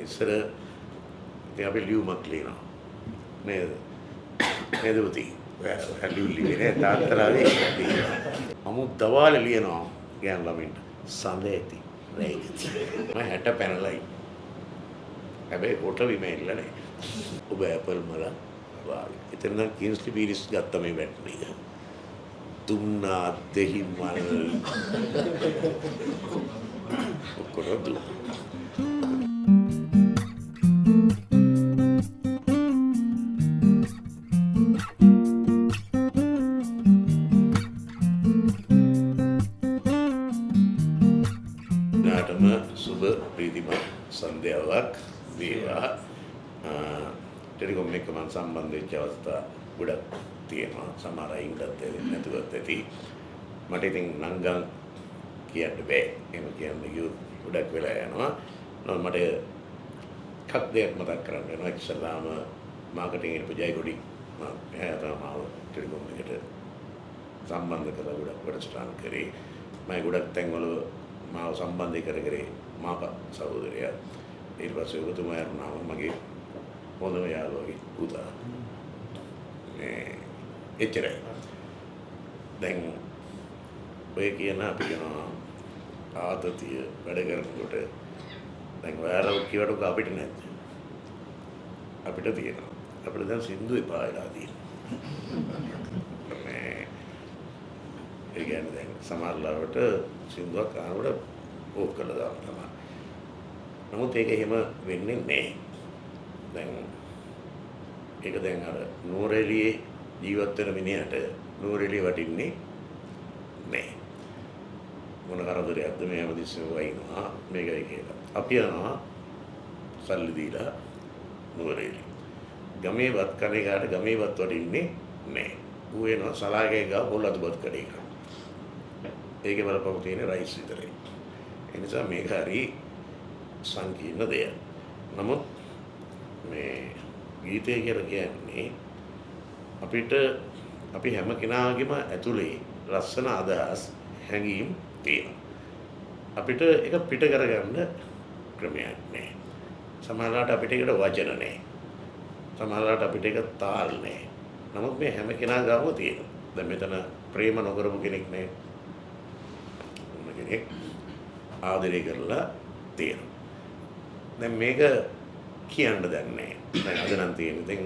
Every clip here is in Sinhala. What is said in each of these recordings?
ඉස්සර ඉතින් අපි ලියුමක් ලියනවා නේද? නේද පුතී? ලියුලිනේ තාත්තලාගේ අමුත් දවාල ලියනවා ගෑන් ළමින්ට. සඳ ඇති රැයිති. මම 60 පැනලයි. හැබැයි කොට විමෙල්ල නැහැ. ඔබ ඇපල් මල වාගේ. එතන නම් කින්ස්ලි පීරිස් ගත්ත මේ බැටරි එක. දුන්නා දෙහි මල්. ඔක්කොම දුන්නා. සුබ ප්‍රීතිමත් සන්ධ්‍යාවක් වේවා. ටෙලිකොම් එක මම සම්බන්ධ වෙච්ච අවස්ථා ගොඩක් තියෙනවා. සමහර අයින් ගත්තේ නැතුවත් ඇති. මට ඉතින් නංගන් කියන්න බෑ. එහෙම කියන්නේ ගොඩක් වෙලා යනවා. නමුත් මට එකක් දෙයක් මතක් කරන්න වෙනවා. ඉස්සල්ලාම මාකටිං එකේ ජයකොඩි එයා තමයි මාව ටෙලිකොම් එකට සම්බන්ධ කරලා ගොඩක් වැඩසටහන් කරේ. මම ගොඩක් තැන්වල මාව සම්බන්ධ කරේ මාප සහෝදරයා. ඊට පස්සේ ඔබතුමා යනවා මගේ හොඳම යාළුවගේ පුතා. මේ එච්චරයි. දැන් ඔය කියන අපි යනවා ආතතිය වැඩ කරනකොට දැන් ඔයාලා කියවට අපිට නැද්ද? අපිට තියෙනවා. අපිට දැන් සින්දු එපා වෙලා තියෙනවා. මේ ඒ කියන්නේ දැන් සමහරවිට සින්දුවක් අහනකොට ඕක කළා දාන්න තමයි. නමුත් ඒක එහෙම වෙන්නේ නැහැ. දැන් ඒක දැන් අර නූරෙලියේ ජීවත් වෙන මිනිහට නූරෙලිය වටින්නේ නැහැ. මොන කරදරයක්ද මේ හැමදෙස්සම වයින්නවා මේකයි කියලා. අපි යනවා සල්ලි දීලා නූරෙලිය. ගමේ වත් කණේ කාට ගමේ වත් වටින්නේ නැහැ. ඌ එනවා සලාගේ ගා පොල්ලතුපත් කඩේ කරා. ඒකේ බලපෑම තියෙන රයිස් විතරයි. ඒ නිසා මේක හරි සංකීර්ණ දෙයක්. නමුත් මේ ගීතය කියලා කියන්නේ අපිට අපි හැම කෙනාගේම ඇතුලේ ලස්සන අදහස් හැඟීම් තියෙනවා. අපිට ඒක පිට කරගන්න ක්‍රමයක් නැහැ. සමහරවිට අපිට ඒකට වචන නැහැ. සමහරවිට අපිට ඒක තාල් නැහැ. නමුත් මේ හැම කෙනා ගාම තියෙනවා. දැන් මෙතන ප්‍රේම නොකරපු කෙනෙක් නැහැ. ආදරය කරලා තියෙනවා. දැන් මේක කියන්න දන්නේ නැහැ. දැන් අද නම් තියෙන්නේ දැන්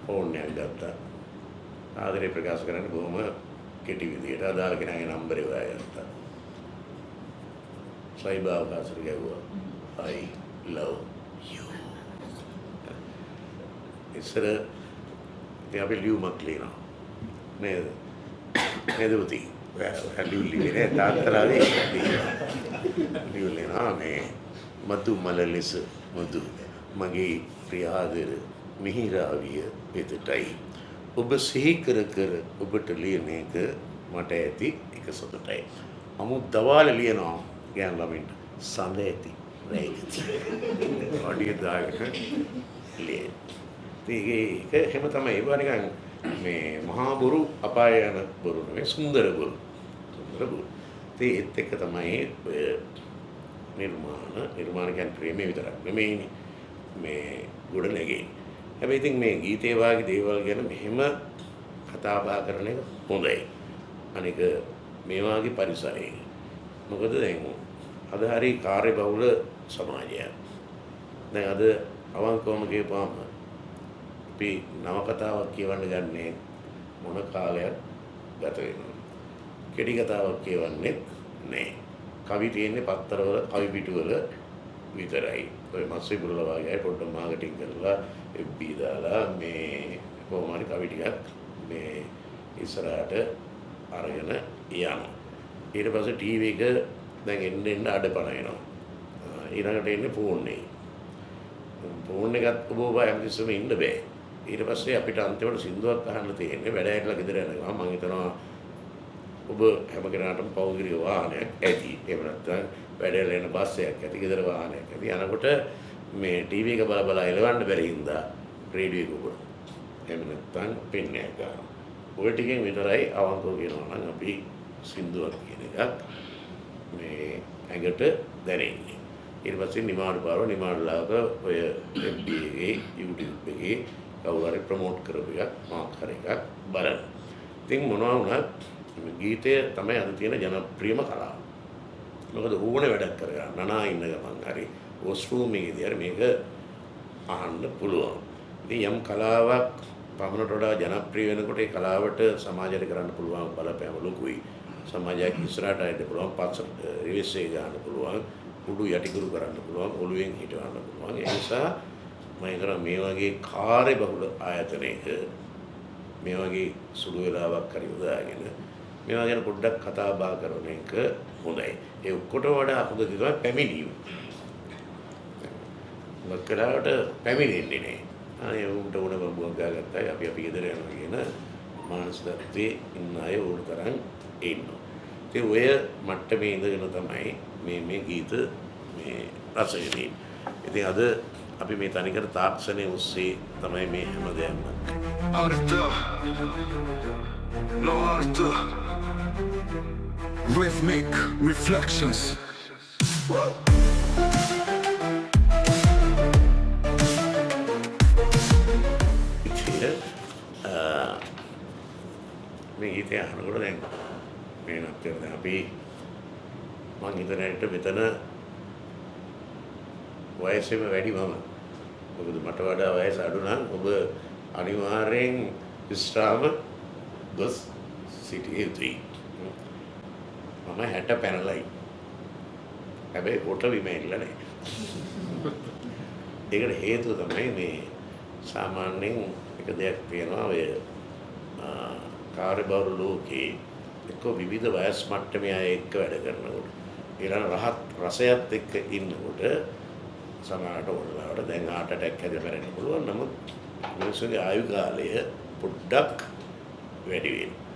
ෆෝන් එකක් ගත්තා. ආදරය ප්‍රකාශ කරන්න බොහොම කෙටි විදියට අදාළ කෙනාගේ නම්බරේ හොයාගත්තා. සයිබාව කාසර ගැව්වා. I love you. ඉස්සර ඉතින් අපි ලියුමක් ලියනවා. නේද? නේද පුතී? ලියුලිනේ තාත්තලාගේ ලියුලිනා මේ මතු මල ලෙස මතු මගේ ප්‍රියාදර මිහිරාවිය වෙතටයි ඔබ සිහි කර කර ඔබට ලියන එක මට ඇති එක සතුටයි. අමුත් දවාල ලියනවා ගෑන් ළමින්ට සඳ ඇති රැයිති. ඔඩිය දාගෙන ලිය. ඒක හැම තමයි ඒවා නිකන් මේ මහා බොරු අපාය යන බොරු නෙවෙයි සුන්දර බොරු. සුන්දර බොරු. ඒත් එක්ක තමයි නිර්මාණ කියන්නේ ප්‍රේමය විතරක් නෙමෙයිනේ. මේ ගොඩ නැගෙන්නේ. හැබැයි ඉතින් මේ ගීතේ වාගේ දේවල් ගැන මෙහෙම කතා බහ කරන එක හොඳයි. අනික මේ වාගේ පරිසරයක. මොකද දැන් අද හරි කාර්යබහුල සමාජයක්. දැන් අද අවංකවම කියපුවාම අපි නවකතාවක් කියවන්න ගන්නේ මොන කාලයක් ගත වෙනවද? කෙටි කතාවක් කියවන්නේ නැහැ. කවි තියෙන්නේ පත්තරවල කවි පිටුවල විතරයි. ඔය මස්සේ බුරලා වගේ පොඩ්ඩක් මාකටිං කරලා FB දාලා මේ කොහොම හරි කවි ටිකක් මේ ඉස්සරහට අරගෙන යනවා. ඊට පස්සේ ටීවී එක දැන් එන්න අඩපණ එනවා. ඊළඟට එන්නේ ෆෝන් එක. ෆෝන් එකත් ඔබ හැමතිස්සෙම ඉන්න බෑ. ඊට පස්සේ අපිට අන්තිමට සින්දුවක් අහන්න තියෙන්නේ වැඩ ඇట్లా ගෙදර යනවා. මම හිතනවා ඔබ හැම කෙනාටම පෞද්ගලික වාහනයක් ඇති. එහෙම නැත්නම් වැඩ යන බස් එකක් ඇති. ගෙදර වාහනයක් ඇති. යනකොට මේ ටීවී එක බල බල එලවන්න බැරි හින්දා රේඩියෝ එක උගුරු. එහෙම නැත්නම් පෙන් එකක් ගන්නවා. ඔය ටිකෙන් විතරයි අවංකව කියනවා නම් අපි සින්දුවක් කියන එකක් මේ ඇඟට දැනෙන්නේ. ඊට පස්සේ නිමාඩු පාරව නිමාඩුලාක ඔය FB එකේ YouTube එකේ කවුරු හරි ප්‍රොමෝට් කරපු එකක් මාක් හරි එකක් බලන්න. ඉතින් මොනවා වුණත් ගීතය තමයි අද තියෙන ජනප්‍රියම කලාව. මොකද ඕනේ වැඩක් කරගන්න නනා ඉන්න ගමන් හරි වොස්රූම් එකේදී හරි මේක අහන්න පුළුවන්. ඉතින් යම් කලාවක් පමණට වඩා ජනප්‍රිය වෙනකොට ඒ කලාවට සමාජයට කරන්න පුළුවන් බලපෑම ලොකුයි. සමාජයක් ඉස්සරහට යන්න පුළුවන්, පස්සට රිවර්ස් එක ගන්න පුළුවන්, උඩු යටිකුරු කරන්න පුළුවන්, ඔළුවෙන් හිටවන්න පුළුවන්. ඒ නිසා මම හිතනවා මේ වගේ කාර්ය බහුල ආයතනයක මේ වගේ සුළු වෙලාවක් හරි උදාගෙන මේවා ගැන පොඩ්ඩක් කතා බහ කරන එක හොඳයි. ඒ ඔක්කොටම වඩා හොඳ දේ තමයි පැමිණීම. මක්කලාට පැමිණෙන්නේ නැහැ. අනේ උන්ට ඕන බම්බුවක් ගාගත්තා අපි ගෙදර යනවා කියන මානසිකත්වයේ ඉන්න අය ඕන තරම් ඉන්නවා. ඉතින් ඔය මට්ටමේ ඉඳගෙන තමයි මේ ගීත මේ රස විඳින්නේ. ඉතින් අද අපි මේ තනිකර තාක්ෂණයේ ඔස්සේ තමයි මේ හැමදේම No art, rhythmic reflections. මේ ගීතය අහනකොට දැන් මේ නත්තර දැන් අපි මං හිතනට මෙතන වයසෙම වැඩි මම. මොකද මට වඩා වයස අඩු නම් ඔබ අනිවාර්යෙන් විශ්‍රාම ගොස් සිටිය යුතුයි. මම 60 පැනලයි. හැබැයි කොට බිම එල්ල නැහැ. ඒකට හේතුව තමයි මේ සාමාන්‍යයෙන් එක දෙයක් තියෙනවා ඔය කාර්යබහුල ලෝකේ එක්ක විවිධ වයස් මට්ටමේ අය එක්ක වැඩ කරනකොට ඊළඟ රහත් රසයත් එක්ක ඉන්නකොට සමහරට ඕනලාවට දැන් heart attack හැදෙන්න බැරෙන්න පුළුවන්. නමුත් මිනිස්සුගේ ආයු කාලය පොඩ්ඩක් වැඩි වෙනවා.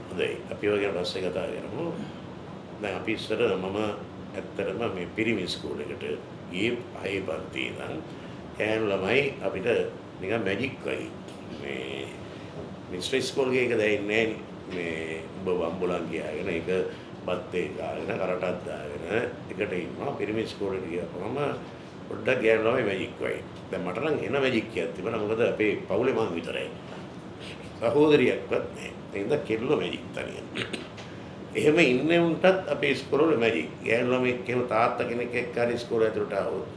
හොඳයි අපි ඔය ගැන පස්සේ කතා කරමු. දැන් අපි ඉස්සර මම ඇත්තටම මේ පිරිමි ස්කූල් එකට ගියේ 6 පන්ති ඉඳන් කෑන් ළමයි අපිට නිකන් මැජික් වගේ මේ මිනිස්ටර් ස්කූල් එකේ එක දැනෙන්නේ මේ උඹ වම්බුලන් ගියාගෙන ඒක බත්තේ ගාගෙන කරටක් දාගෙන එකට ඉන්නවා. පිරිමි ස්කූල් එකට ගියාම පොඩ්ඩක් ගෑන් ළමයි මැජික් වගේ. දැන් මට නම් එන මැජික් එකක් තිබුණා. මොකද අපේ පවුලේ මං විතරයි. සහෝදරියක්වත් නැහැ. ඒ හින්දා කෙල්ල මැජික් තනියෙන්. එහෙම ඉන්නේ උන්ටත් අපේ ඉස්කෝලේ මැජික්. ගෑනු ළමෙක් එහෙම තාත්තා කෙනෙක් එක්ක හරි ඉස්කෝලේ ඇතුළට ආවොත්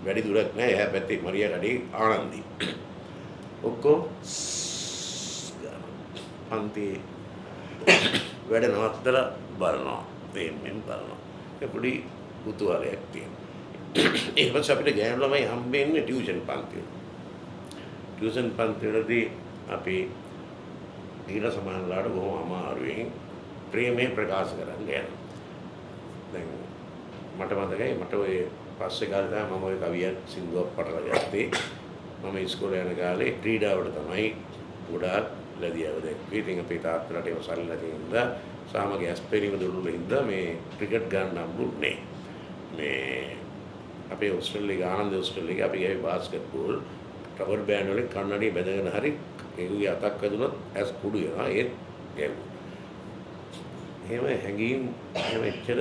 වැඩි දුරක් නැහැ. එහා පැත්තේ මරියා කඩේ ආනන්දි. ඔක්කොම පන්ති වැඩ නවත්තලා බලනවා. දෙන්නෙන් බලනවා. ඒ පොඩි කුතුහලයක් තියෙනවා. ඊට පස්සේ අපිට ගෑනු ළමයි හම්බෙන්නේ ටියුෂන් පන්ති වල. ටියුෂන් පන්ති වලදී අපි ඊළ සමානලාට බොහොම අමාරුවෙන් ප්‍රේමේ ප්‍රකාශ කරන්න යනවා. දැන් මට මතකයි මට ඔය පස්සේ කාලේ මම ඔය කවියක් සින්දුවක් පටල ගත්තේ. මම ඉස්කෝලේ යන කාලේ ක්‍රීඩාවට තමයි ගොඩාක් ලැබියව දැක්කේ. ඉතින් අපේ තාත්තලාට ඒව සල්ලා තියෙනවා. සාමගේ ඇස්පෙරීම දුරුල ඉඳලා මේ ක්‍රිකට් ගන්න හම්බුනේ. මේ අපේ ඕස්ට්‍රේලියාවේ ආනන්ද ඕස්ට්‍රේලියාවේ අපි ගියේ බාස්කට් බෝල් රබර් බෑන්ඩ් වලින් කන්නඩිය බැඳගෙන හරි ඒගොල්ලෝ අතක් වැදුනොත් ඇස් කුඩු වෙනවා ඒත් ගැව්වා. එහෙම හැංගීම් එහෙම එච්චර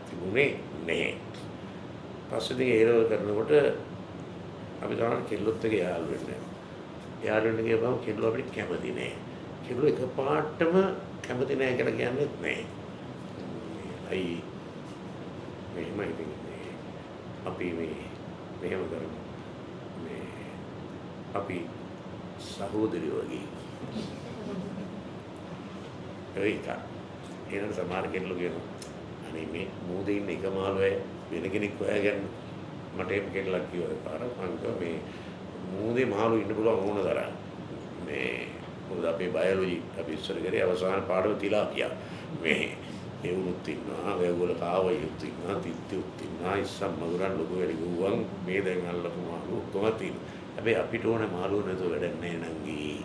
තිබුණේ නැහැ. පස්සේ ඉතින් ඒරවල් කරනකොට අපි තමයි කෙල්ලොත් එක්ක යාළු වෙන්නේ. යාළු වෙන්න ගියපම කෙල්ලෝ අපිට කැමති නැහැ. කෙල්ලෝ එකපාරටම කැමති නැහැ කියලා කියන්නේත් නැහැ. අයි මෙහෙම ඉතින් අපි මෙහෙම කරමු. අපි සහෝදරියෝ වගේ ඒක එන සමහර කෙනෙක් කියනවා අනේ මේ මූදේ ඉන්න එක මාළුවේ වෙන කෙනෙක් හොයාගන්න මට එහෙම කෙල්ලක් කිව්වා පාර මං මේ මූදේ මාළු ඉන්න පුළුවන් ඕන තරම් මේ මොකද අපේ බයොලොජි අපි ඉස්සර කරේ අවසාන පාඩම තිලාපියා මේ එවුනුත් ඉන්නවා වේගවල කාවයිත් ඉන්නවා තිත්තිත් ඉන්නවා ඉස්සම් මදුරන් ලොකු වෙලි ගුවන් මේ දැන් අල්ලපු මාළු කොහොමද තියෙන්නේ. හැබැයි අපිට ඕන මාළුව නැතුව වැඩක් නැහැ නංගී.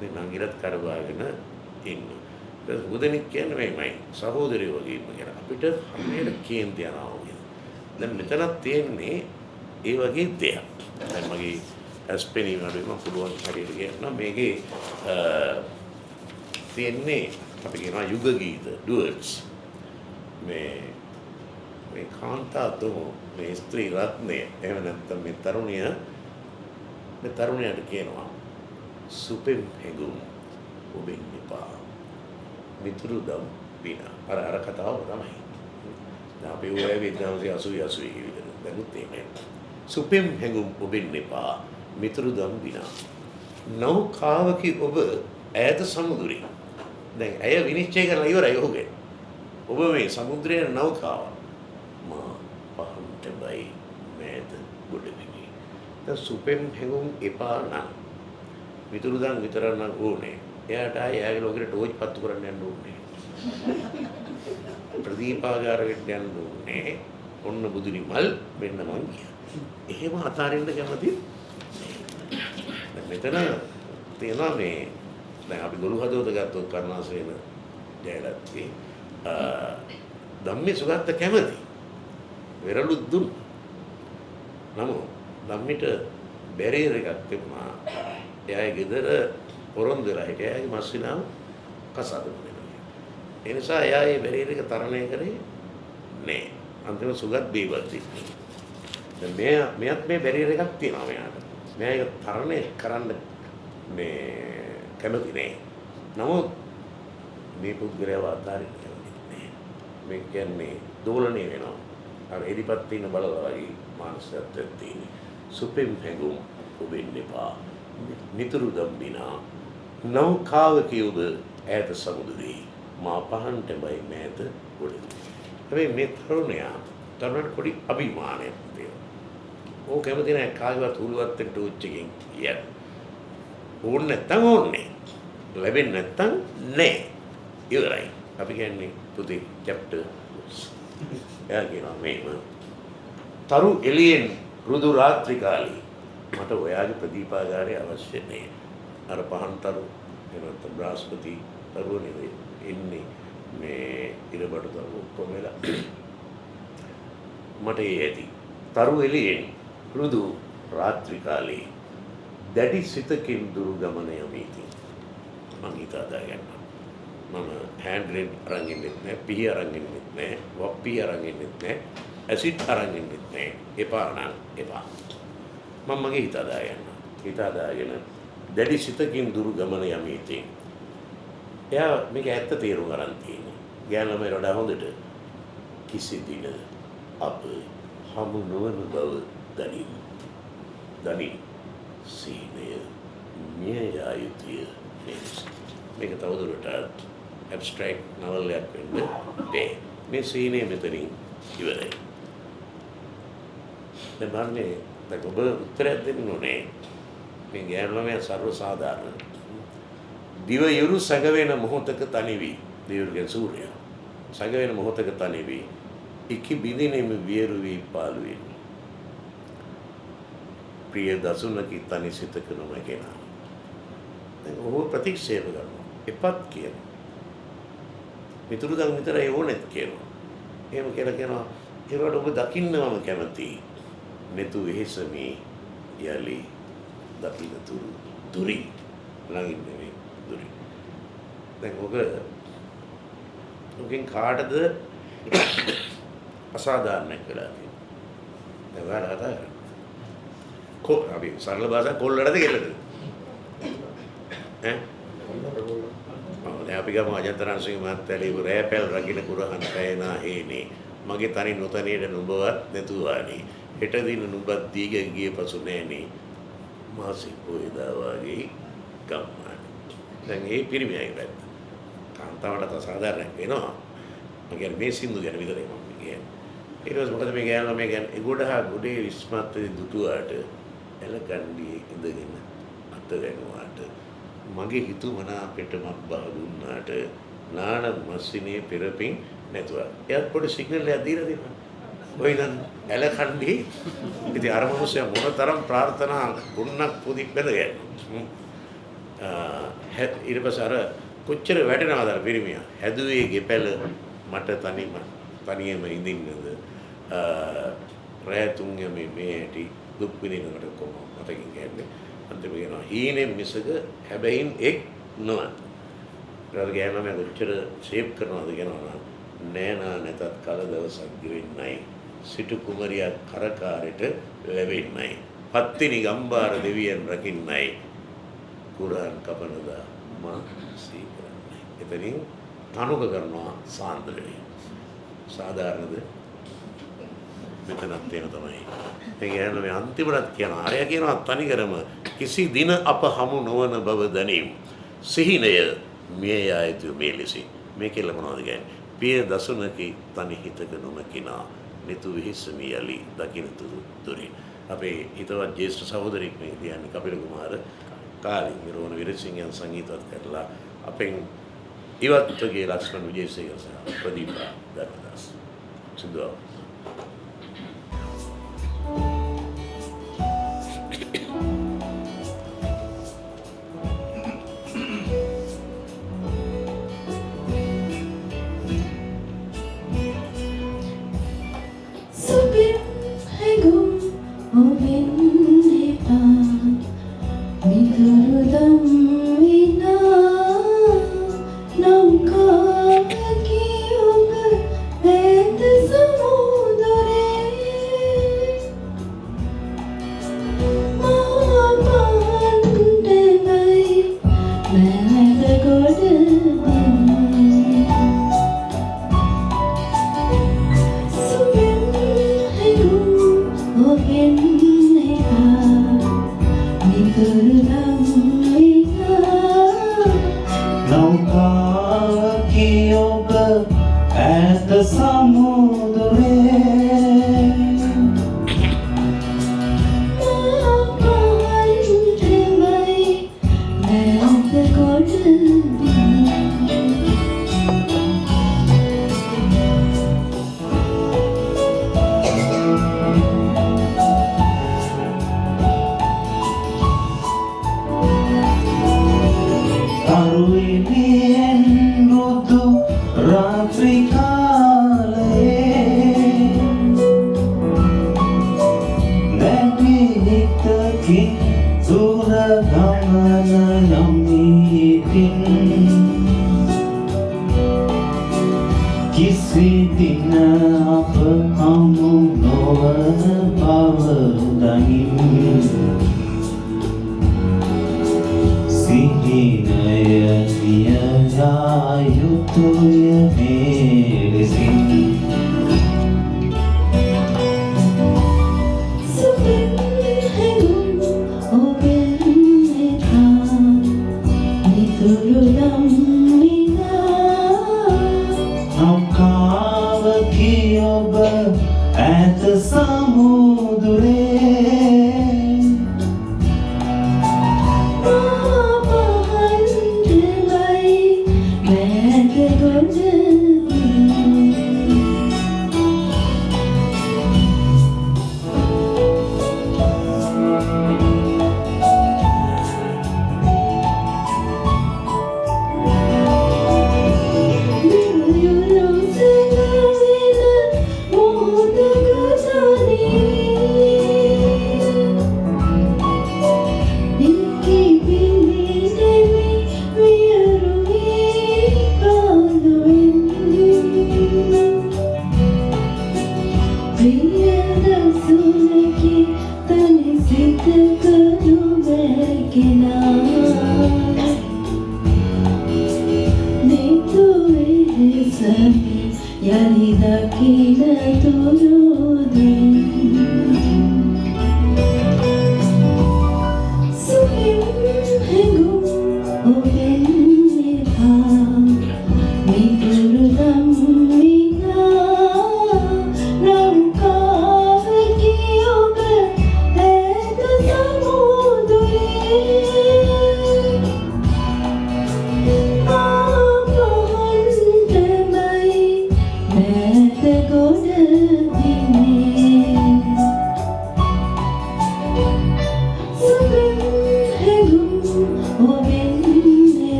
මේ නංගිලත් කරවාගෙන ඉන්න. ඒක හුදෙනෙක් කියන්නේ මේමයි සහෝදරයෝ වගේ ඉන්න කියලා. අපිට හැමෝම කේන්ති යනවා වගේ. දැන් මෙතනක් තියෙන්නේ ඒ වගේ දෙයක්. දැන් මගේ ඇස්පෙනීම අඩුවීම පුළුවන් හැටියට කියනවා මේකේ තියෙන්නේ අපි කියනවා යුග ගීත ඩුවට්ස් මේ කාන්තාතුම මේ ස්ත්‍රී රත්නය එහෙම නැත්නම් මේ තරුණියට කියනවා සුපෙම් හැඟුම් ඔබෙන් එපා මිතුරුදම් විනා අර කතාව තමයි අපි ඔය 1980 විතර දැනුත් එහෙම සුපෙම් හැඟුම් ඔබෙන් එපා මිතුරුදම් විනා නෞකාවකි ඔබ ඈත සමුදුරේ දැන් ඇය විනිශ්චය කරලා ඉවරයි ඔහුගේ ඔබ මේ සමුද්‍රයේ නෞකාව මා පහන්ට බයි මෑත ගොඩබිමේ දැන් සුපෙම් හැඟුම් එපා නම් මිතුරුදම් විතර නම් ඕනේ එයාට ආයෙ ලෝකෙට ටෝච් පත්තු කරන්න යන්න ඕනේ ප්‍රදීපාගාරයට යන්න ඕනේ ඔන්න බුදුනි මල් වෙන්න මං ගියා එහෙම අතාරින්න කැමති මෙතන තියෙනවා මේ දැන් අපි ගොළු හදවත ගත්තොත් කරුණාසේන ජයලත්ති ධම්මේ සුගත කැමති වෙරළු දුන්න නමුත් ධම්මිට බැරියර් එකක් තිබුණා එයාගේ ගෙදර පොරොන්දු වෙලා හිටියා එයාගේ මස්සිනාව කසාද වෙනවා ඒ නිසා එයා මේ බැරියර් එක තරණය කරේ නෑ අන්තිම සුගත් බීබල්ති දැන් මෙයත් මේ බැරියර් එකක් තියෙනවා මෙයාට මෙයා ඒක තරණය කරන්න මේ කැමති නෑ නමුත් මේ පුද්ගලයාව අතාරින්න කැමති නෑ මේ කියන්නේ දෝලණය වෙනවා අර එලිපත් තියෙන බලලා වගේ මානසිකත්වයක් තියෙන සුපෙම් හැඟුම් ඔබෙන් එපා මිතුරු දම්බිනා නෞකාවකි ඔබ ඈත සමුදුරේ මා පහන්ට බයි මෑත ගොඩේ හැබැයි මේ තරුණට පොඩි අභිමානයක් තියෙනවා ඕක කැමති නෑ කාගේවත් උළුවත් වෙන්න ටෝච් එකකින් යන්න ඕනේ නැත්තම් ඕනේ ලැබෙන්නේ නැත්තම් නෑ ඉවරයි අපි කියන්නේ පුතේ චැප්ටර් එයා කියනවා මේම තරු එළියෙන් රුදු රාත්‍රී කාලේ මට ඔයාගේ ප්‍රදීපාගාරය අවශ්‍ය නෑ අර පහන් තරු එනත් බ්‍රහස්පති තරුව නෙවෙයි ඉන්නේ මේ ඉරබඩ තරු ඔක්කොම වෙලා මට ඒ ඇති තරු එළියෙන් රුදු රාත්‍රී කාලේ දැඩි සිතකින් දුරු ගමන යමීති මං හිතා ගන්නවා මම හෑන්ඩ් රෙඩ් අරන් ඉන්නෙත් නෑ පිහි අරන් ඉන්නෙත් නෑ වප්පි අරන් ඉන්නෙත් නෑ ඇසිඩ් අරන් ඉන්නෙත් නෑ එපා නම් එපා මම මගේ හිතා දාගෙන දැඩි සිතකින් දුරු ගමන යමීති එයා මේක ඇත්ත තේරුම් ගන්න තියෙන්නේ ගෑනු ළමයි වඩා හොඳට කිසි දින අප හමු නොවන බව දනින් සීනය මිය යුතුය මේක තවදුරටත් ඇබ්ස්ට්‍රැක්ට් නවලයක් වෙන්න බෑ මේ සීනය මෙතනින් ඉවරයි දැන් බලන්නේ දැන් ඔබ උත්තරයක් දෙන්න ඕනේ මේ ගෑනු ළමයා සර්ව සාධාරණ දිව යුරු සැඟවෙන මොහොතක තනිවි දිවුර්ගෙන් සූර්යයා සැඟවෙන මොහොතක තනිවි ඉකි බිඳිනෙම වියරු වී පාළු වෙන ප්‍රිය දසුනකි තනි සිතක නොමැකෙනා දැන් ඔහු ප්‍රතික්ෂේප කරනවා එපත් කියනවා මිතුරු දන් විතරයි ඕනෙත් කියනවා එහෙම කියලා කියනවා ඒවට ඔබ දකින්න මම කැමතියි මෙතු වෙහෙසමි යලි දකින්න තුරු දුරි ළඟින් නෙවෙයි දුරි දැන් ඔකෙන් කාටද අසාධාරණයක් වෙලා තියෙන්නේ දැන් ඔයාලා කතා කරන්නේ අපි සරල භාෂාවෙන් කොල්ලටද කෙල්ලටද ඈ දැන් අපි ගමු අජන්තරන්සිංහ මහත්තයා ලියපු රෑපැල් රකින්න කුරහන් පැයනා හේනේ මගේ තනි නොතනියට නුඹවත් නැතුවානේ හෙට දින නුඹත් දීග ගිය පසු නෑනේ මාසික පොයදා වගේ ගම්මාන දැන් ඒ පිරිමියයි වැද්ද කාන්තාවට අසාධාරණයක් වෙනවා මම කියන්නේ මේ සින්දු ගැන විතරයි මම කියන්නේ ඊට පස්සේ මොකද මේ ගෑනලා මේ කියන්නේ ගොඩහා ගොඩේ විස්මත්ති දුටුවාට එලකණ්ඩියේ ඉඳගෙන අත වෙනුවාට මගේ හිතුමනාපෙට මත් බහ දුන්නාට නාන මස්සිනේ පෙරපින් නැතුව එයාත් පොඩි සිග්නල් එකක් දීලා දෙනවා කොයිනම් එලකණ්ඩියේ ඉතින් අර මිනිස්සයා මොනතරම් ප්‍රාර්ථනා ගුණක් පුදික් බැලගෙන ඊට පස්සේ අර කොච්චර වැටෙනවද අර පිරිමියා හැදුවේ ගෙපැල මට තනියම ඉඳින්නද රෑ තුන් යමේ මේ ඇටි දුක් විඳිනකට කොහොමද මතකින් කියන්නේ අන්තිමට කියනවා හීනෙන් මිසක හැබැයින් එක් නොවන. ඒකට ගෑනම කොච්චර ෂේප් කරනවද කියනවා නෑනා නැතත් කල දවසක් ගෙවෙන්නයි සිටු කුමරියක් කරකාරයට ලැබෙන්නයි පත්තිනි ගම්බාර දෙවියන් රකින්නයි කුරාන් කපනදා මා සී කරන්නයි. එතනින් තනුක කරනවා සාන්ද්‍රණය. සාධාරණද? මෙතනත් තියෙන තමයි. ඒ කියන්නේ මේ අන්තිමට කියන ආරය කියනවා තනිකරම කිසි දින අප හමු නොවන බව දැනීම. සිහිනය මිය යයිතු මේලෙසි. මේකෙල මොනවද කියන්නේ? පිය දසුනකි තනි හිතක නොමකිනා නිතු විහිස්සමි යලි දකින්නතු දුරි. අපේ හිතවත් ජේෂ්ඨ සහෝදරෙක් මේ කියන්නේ කපිල කුමාර කාලින් නිරෝණ විරසිංහයන් සංගීතවත් කරලා අපෙන් ඉවත්ගේ ලක්ෂ්මන් විජේසේකර සහ ප්‍රදීප ධර්මදාස් සිදුවා.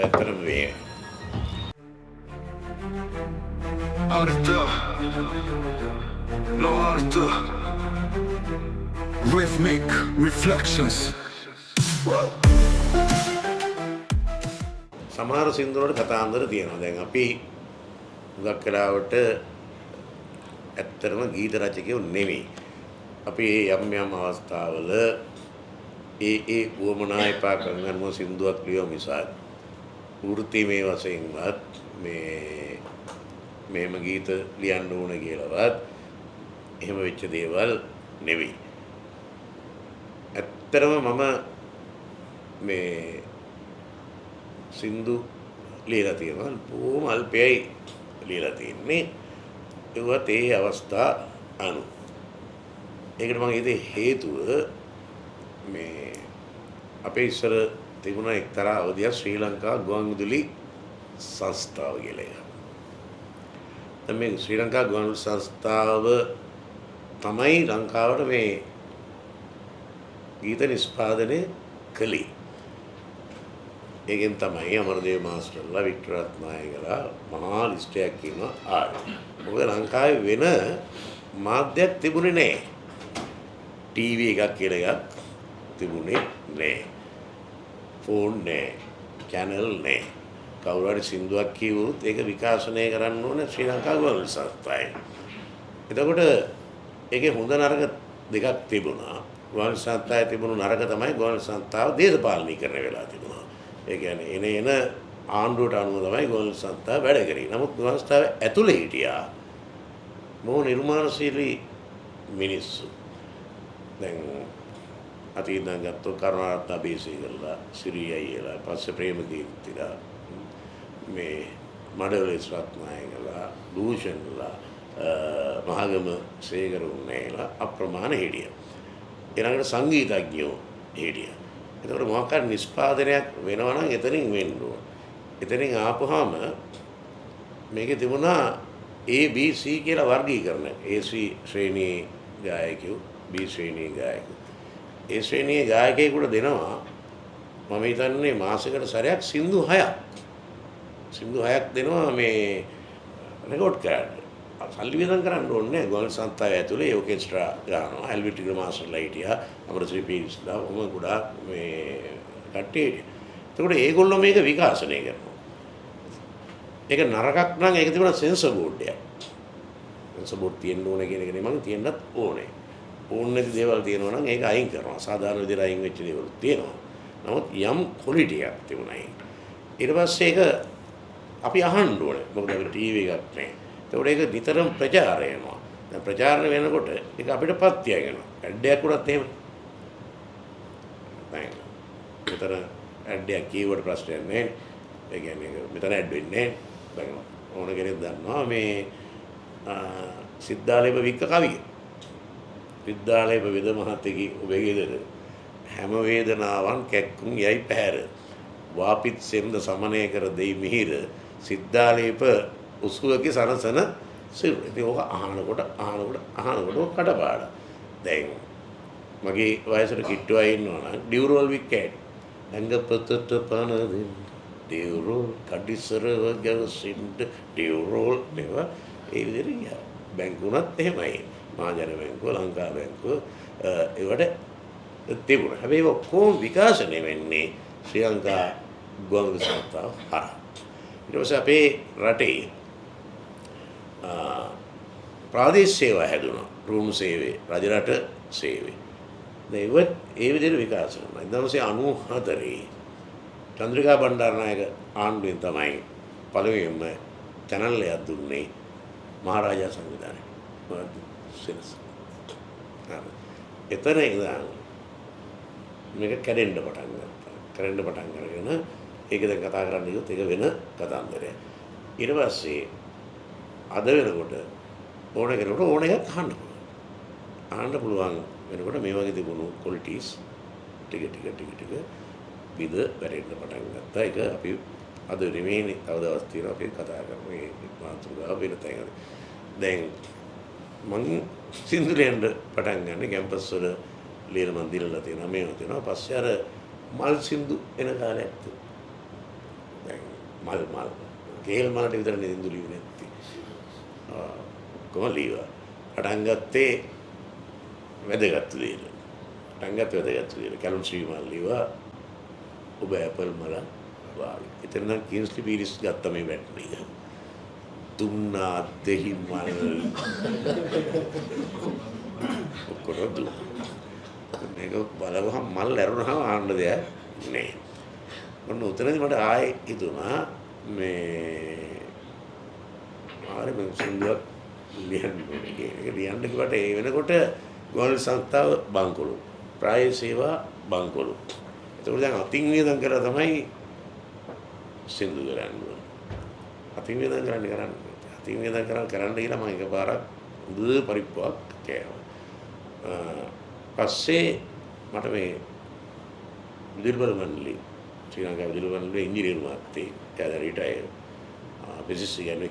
ඇත්තටම මේ Arte. Lo arte. Rhythmic reflections. සමහර සින්දු වල කතාන්දර තියෙනවා. දැන් අපි හුඟක් වෙලාවට ඇත්තටම ගීත රචකයෝ නෙමෙයි. අපි යම් යම් අවස්ථාවල ඒ වුවමනා එපා කරගන්න සින්දුවක් ලියව මිසක් වෘත්තිමය වශයෙන්වත් මේම ගීත ලියන්න ඕන කියලාවත් එහෙම වෙච්ච දේවල් නෙවෙයි. ඇත්තටම මම මේ සින්දු ලියලා තියෙනවා. බොහොම අල්පයයි ලියලා තියෙන්නේ. ඒවත් ඒ අවස්ථා අනුව. ඒකට මම ඒකේ හේතුව මේ අපේ ඉස්සර තිබුණා එක්තරා අවධියක් ශ්‍රී ලංකා ගුවන්විදුලි සංස්ථාව කියලා එකක්. දැන් මේ ශ්‍රී ලංකා ගුවන්විදුලි සංස්ථාව තමයි ලංකාවට මේ ගීත නිෂ්පාදනය කළේ. ඒකෙන් තමයි අමරදේව මාස්ටර්ලා වික්ටර් රත්නායකලා මහා ලිස්ටයක් කියනවා ආවේ. මොකද ලංකාවේ වෙන මාධ්‍යයක් තිබුණේ නැහැ. ටීවී එකක් කියලා එකක් තිබුණේ නැහැ. ෆෝන් නැහැ. channel නැහැ. කවුරු හරි සින්දුවක් කියවුවොත් ඒක විකාශනය කරන්න ඕනේ ශ්‍රී ලංකා ගුවන්විදුලි සංස්ථාවෙන්. එතකොට ඒකේ හොඳ නරක දෙකක් තිබුණා. ගුවන්විදුලි සංස්ථාවේ තිබුණු නරක තමයි ගුවන්විදුලි සංස්ථාව දේශපාලනීකරණය වෙලා තිබුණා. ඒ කියන්නේ එන ආණ්ඩුවට අනුව තමයි ගුවන්විදුලි සංස්ථාව වැඩ කරේ. නමුත් ගුවන්විදුලි සංස්ථාව ඇතුලේ හිටියා මොහොත නිර්මාණශීලී මිනිස්සු. දැන් අතීතයන් ගත්තොත් කරුණාරත්න අබේසේකරලා, සිරී අයියලා, පස්සේ ප්‍රේමකීර්තිලා, මේ මඩවලස් රත්නායකලා, දූෂන්ලා, මහගම සේකරුන්නේලා අප්‍රමාණ හිටියා. ඊළඟට සංගීතඥයෝ හිටියා. ඒකට මොකක් හරි නිෂ්පාදනයක් වෙනවා නම් එතනින් වෙන්න ඕන. එතනින් ආපුවාම මේකේ තිබුණා A B C කියලා වර්ගීකරණ. A ශ්‍රේණියේ ගායකයෝ, B ශ්‍රේණියේ ගායකයෝ. A ශ්‍රේණියේ ගායකයෙකුට දෙනවා මම හිතන්නේ මාසෙකට සැරයක් සින්දු 6ක්. සින්දු 6ක් දෙනවා මේ රෙකෝඩ් කරන්න. සල්ලි වියදම් කරන්න ඕනේ නැහැ. ගුවන්විදුලි සංස්ථාව ඇතුලේ ඕකෙස්ට්‍රා ගන්නවා. එල්විට් ටිගර් මාස්ටර්ලා හිටියා. අමරශ්‍රී පීරිස්ලා ඔහොම ගොඩාක් මේ කට්ටිය හිටියා. එතකොට ඒගොල්ලෝ මේක විකාශනය කරනවා. ඒක නරකක් නම් ඒක තිබුණා සෙන්සර් බෝඩ් එකක්. සෙන්සර් බෝඩ් තියෙන්න ඕනේ කියන එක නෙමෙයි තියෙන්නත් ඕනේ. ඕන නැති දේවල් තියෙනවා නම් ඒක අයින් කරනවා. සාධාරණ විදිහට අයින් වෙච්ච දේවල් තියෙනවා. නමුත් යම් ක්වොලිටි එකක් තිබුණා ඒක. ඊට පස්සේ ඒක අපි අහන්න ඕනේ. මොකද අපිට ටීවී එකක් නැහැ. ඒකට ඒක නිතරම ප්‍රචාරය වෙනවා. දැන් ප්‍රචාරණය වෙනකොට ඒක අපිට පත්‍යයක් වෙනවා. ඇඩ් එකක් උනත් එහෙම. දැන් මෙතන ඇඩ් එකක් කීවට ප්‍රශ්නයක් නැහැ. ඒ කියන්නේ මෙතන ඇඩ් වෙන්නේ නැහැ. ඕන කෙනෙක් දන්නවා මේ සිද්ධාලේප වික්ක කවිය. සිද්ධාලේප වෙද මහත්තයගේ ඔබේ ගෙදර හැම වේදනාවන් කැක්කුම් යයි පැහැර. වාපිත් සෙම්ද සමනය කර දෙයි මිහිර. සිද්ධාලේප උස්කුවගේ සනසන සිරුර. ඉතින් ඕක අහනකොට කටපාඩම්. දැන් මගේ වයසට කිට්ටුවා ඉන්නවා නම් ඩියුරෝල් වික්කෑට්. ඇඟපතට පන දෙන්න. ඩියුරෝල් කඩිසරව ගැවසින්ද ඩියුරෝල් මේවා ඒ විදිහට ගියා. බැංකුවුණත් එහෙමයි. මහජන බැංකුව, ලංකා බැංකුව ඒවට තිබුණා. හැබැයි ඔක්කොම විකාශනය වෙන්නේ ශ්‍රී ලංකා ගුවන්විදුලි සංස්ථාව හරහා. ඊට පස්සේ අපේ රටේ ප්‍රාදේශීය සේවා හැදුණා. රුණු සේවය, රජරට සේවය. ඒවත් ඒ විදිහට විකාශනය වුණා. 1994 චන්ද්‍රිකා බණ්ඩාරනායක ආණ්ඩුවෙන් තමයි පළවෙනිම channel එකක් දුන්නේ මහරජා සංවිධානය. සිනස. එතන ඉඳන් මේක කැඩෙන්න පටන් ගත්තා. කැඩෙන්න පටන් අරගෙන ඒක දැන් කතා කරන්න ගියොත් ඒක වෙන කතාන්දරයක්. ඊට පස්සේ අද වෙනකොට ඕන කෙනෙකුට ඕන එකක් අහන්න පුළුවන්. අහන්න පුළුවන් වෙනකොට මේ වගේ තිබුණු ක්වොලිටිස් ටික විද වැඩෙන්න පටන් ගත්තා. ඒක අපි අද නෙමෙයි තව දවස් තියෙනවා අපි කතා කරමු මේ මාතෘකාව වෙන තැන. දැන් මම සින්දු ලියන්න පටන් ගන්න කැම්පස් වල ලියන මන් දිනලා තියෙනවා මේවා තියෙනවා. පස්සේ අර මල් සින්දු එන කාලයක් තිබුණා. දැන් මල් කේල් මලට විතරනේ සින්දු ලියුවේ නැත්තේ. ඔක්කොම ලියුවා. පටන් ගත්තේ වැදගත් දේට. පටන් ගත්තේ වැදගත් දේට. කැලුම් ශ්‍රී මල් ලියුවා. ඔබ ඇපල් මල වාගේ. එතන නම් කින්ස්ලි පීරිස් ගත්ත මේ බැටරි එක. තුන්නා දෙහි මල් ඔක්කොම දුන්නා. මේක බලවහම මල් ඇරුණාම ආන්න දෙයක් නෑ. ඔන්න උතනදී මට ආයේ හිතුණා මේ ආරේ මම සින්දුවක් ලියන්න ඕනේ කියන එක. ලියන්න කිව්වට ඒ වෙනකොට ගෝල් සංස්ථාව බංකොලු. ප්‍රාය සේවා බංකොලු. ඒතකොට දැන් අතින් වේදම් කරලා තමයි සින්දු කරන්නේ. අතින් වේදම් කරන්නේ. අතින් වේදම් කරන්න කියලා මම එකපාරක් හොඳ පරිප්පුවක් කෑවා. පස්සේ මට මේ විදුලි මණ්ඩලේ ශ්‍රී ලංකා විදුලි මණ්ඩලේ ඉංජිනේරු මහත්තයෙක් එයා රිටයර් බිසිනස් කියන්නේ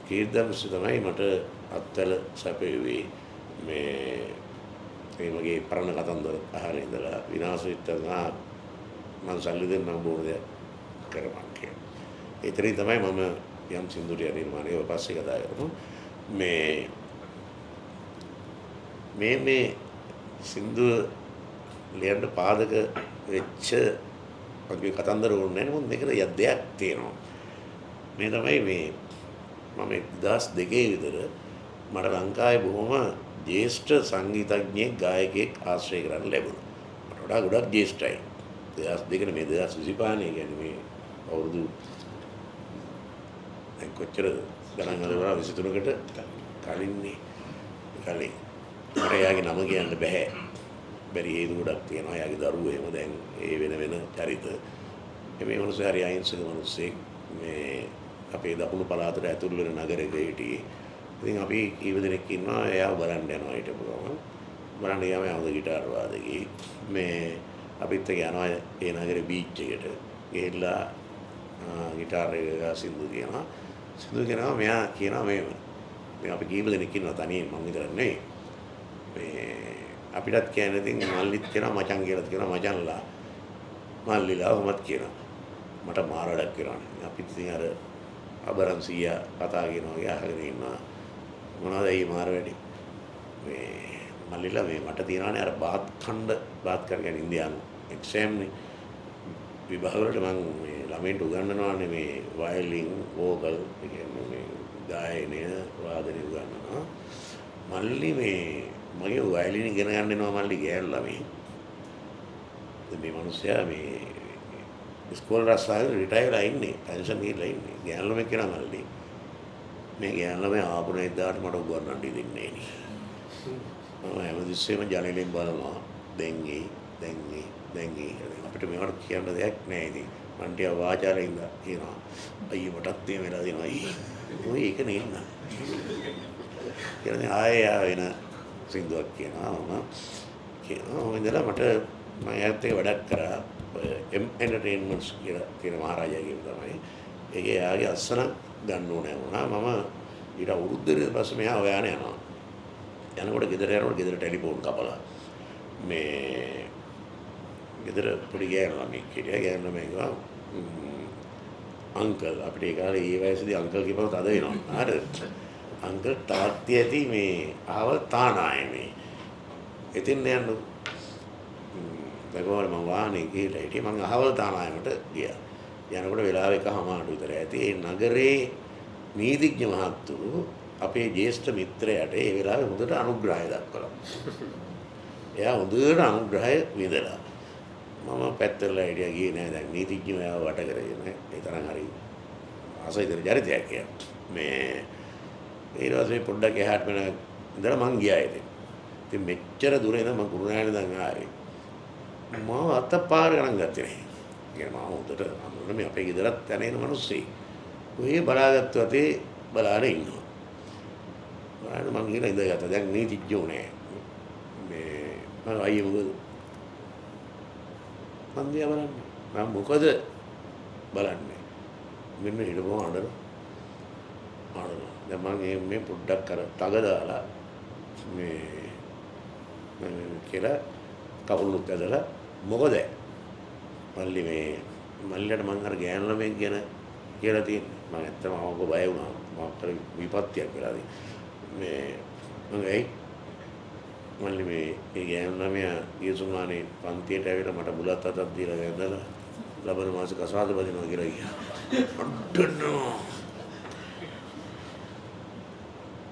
කීර්දම්ස තමයි මට අත්වල සැපෙව්වේ මේ මගේ පරණ කතන්දර අහගෙන ඉඳලා විනාශ වෙච්ච මම සල්ලි දෙන්නම් බෝරද කරපන් කියලා. ඒතරේ තමයි මම යම් සින්දුරිය නිර්මාණය පස්සේ කතා කරමු. මේ සින්දු ලියන්න පාදක වෙච්ච මගේ කතන්දර ඕනේ නැහැ. මොකද මේකට දෙයක් තියෙනවා. මේ තමයි මේ මම 2002 විතර මට ලංකාවේ බොහොම ජ්‍යෙෂ්ඨ සංගීතඥයෙක් ගායකයෙක් ආශ්‍රය කරන්න ලැබුණා. මට වඩා ගොඩක් ජ්‍යෙෂ්ඨයි. 2002 මේ 2025 කියන්නේ මේ අවුරුදු දැන් කොච්චර ගණන් හදලා 23කට කලින්නේ කලින් මට එයාගේ නම කියන්න බෑ. බැරි හේතු ගොඩක් තියෙනවා. එයාගේ දරුවෝ එහෙම දැන් ඒ වෙන චරිත. මේ මිනිස්සු හරි අහිංසක මිනිස්සෙක්. මේ අපේ දකුණු පළාතට ඇතුල් වෙන නගරයක හිටියේ. ඉතින් අපි කීප දෙනෙක් ඉන්නවා. එයාව බලන්න යනවා හිටපු ගමන්. බලන්න ගියාම එයා හොඳ ගිටාර් වාදකයෙක්. මේ අපිත් එක්ක යනවා ඒ නගරේ බීච් එකට. ගිහිල්ලා ගිටාර් එක සින්දු කියනවා. සින්දු කියනවා මෙයා කියනවා මේ අපි කීප දෙනෙක් ඉන්නවා තනියෙන් මම විතර නෙවෙයි. අපිටත් කියන්නේ ඉතින් මල්ලිත් කියනවා මචං කියලාත් කියනවා මචන්ලා මල්ලිලා ඔහොමත් කියනවා මට මාරඩක් කියනවානේ අපිත් ඉතින් අර අබරන් සීයා කතා කියනවා වගේ අහගෙන ඉන්නවා මොනවද මේ මාර වැඩි මේ මල්ලිලා මේ මට තියනවානේ අර බාත් කියන්නේ ඉන්දියානු එක්සෑම් නේ විභාග වලට මම මේ ළමයින්ට උගන්වනවානේ මේ වයලින් වෝකල් කියන්නේ මේ ගායනය වාදනය උගන්වනවා මල්ලි මේ මගේ වයලින් ඉගෙන ගන්න එනවා මල්ලි ගෑනු ළමයි. මේ මිනිස්සයා මේ ඉස්කෝල රස්සාවේ රිටයර් වෙලා ඉන්නේ. පෙන්ෂන් ගිහලා ඉන්නේ. ගෑනු ළමෙක් කෙනා මල්ලි. මේ ගෑනු ළමයා ආපු නෙද්දාට මට උගන්වන්න දෙන්නේ නෑනේ. මම හැමතිස්සෙම ජනේලෙන් බලනවා. දැන් අපිට මේවට කියන්න දෙයක් නෑ ඉතින්. මන් ටික වාචාරේ ඉඳලා කියනවා. අයියෝ මටත් මේ වෙලා දෙනවා අයියේ. ඔය ඒක නෙන්න. කියන්නේ ආයෙ වෙන සින්දුවක් කියනවා මම ඉඳලා මට මම යාත් එක වැඩක් කරා එන්ටර්ටේන්මන්ට්ස් කියලා කියන මහරජාගේ තමයි ඒකේ යාගේ අස්සන ගන්න ඕනේ වුණා මම ඊට අවුරුද්දකට පස්සේ මෙහා හොයාගෙන යනකොට ගෙදර ටෙලිෆෝන් කපලා මේ ගෙදර පොඩි ගෑනු ළමෙක් හිටියා ගෑනු ළමයි ගා අංකල් අපිට ඒ කාලේ ඒ වයසේදී අංකල් කියපුවම තද වෙනවා හරිද අංකල් තාත්ති ඇති මේ ආවල් තානාය මේ එතින් යන්න දකවල මම වාහනේ ගිහලා හිටියේ මම අහවල් තානායමට ගියා යනකොට වෙලාව එකමාරට විතර ඇති ඒ නගරේ නීතිඥ මහත්තුරු අපේ ජ්‍යෙෂ්ඨ මිත්‍රයාට ඒ වෙලාවේ හොඳට අනුග්‍රහය දක්වලා එයා හොඳට අනුග්‍රහය විඳලා මම පැත්තට හිටියා ගියේ නෑ දැන් නීතිඥයෝ එයාව වට කරගෙන ඒ තරම් හරි ආසයිතර චරිතයක් මේ ඊට පස්සේ පොඩ්ඩක් එහාට වෙන ඉඳලා මං ගියා ඉතින් මෙච්චර දුර ඉඳන් මං කුරුණෑගල ඉඳන් ආවේ මම අතපාර ගණන් ගත්තේ නැහැ. කියන්නේ මම හොඳට අඳුරන මේ අපේ ගෙදරත් යන මිනිස්සෙක්. ඔය බලාගත්තු අතේ බලාගෙන ඉන්නවා. බලන්න මං ගිහලා ඉඳගත්තා. දැන් නීතිඥයෝ නෑ. මේ මම අයියේ මොකද? මං දිහා බලන්නේ. මම මොකද බලන්නේ? මෙන්න හිටපුවම අඬනවා. දැන් මම මේ පොඩ්ඩක් කර තග දාලා මේ කියලා කවුරුත් ඇදලා මොකද මල්ලි මේ මල්ලියට මං අර ගෑනු ළමෙක් ගැන කියලා තියෙන්නේ. මම ඇත්තම අවක බය වුණා. මොකක් හරි විපත්තියක් වෙලාදී. මේ මම ඇයි මල්ලි මේ ගෑනු ළමයා ඊසුමානේ පන්තියට ඇවිල්ලා මට බුලත් අතක් දීලා වැඳලා ලබන මාසේ කසාද බදිනවා කියලා කිව්වා. අඬනවා.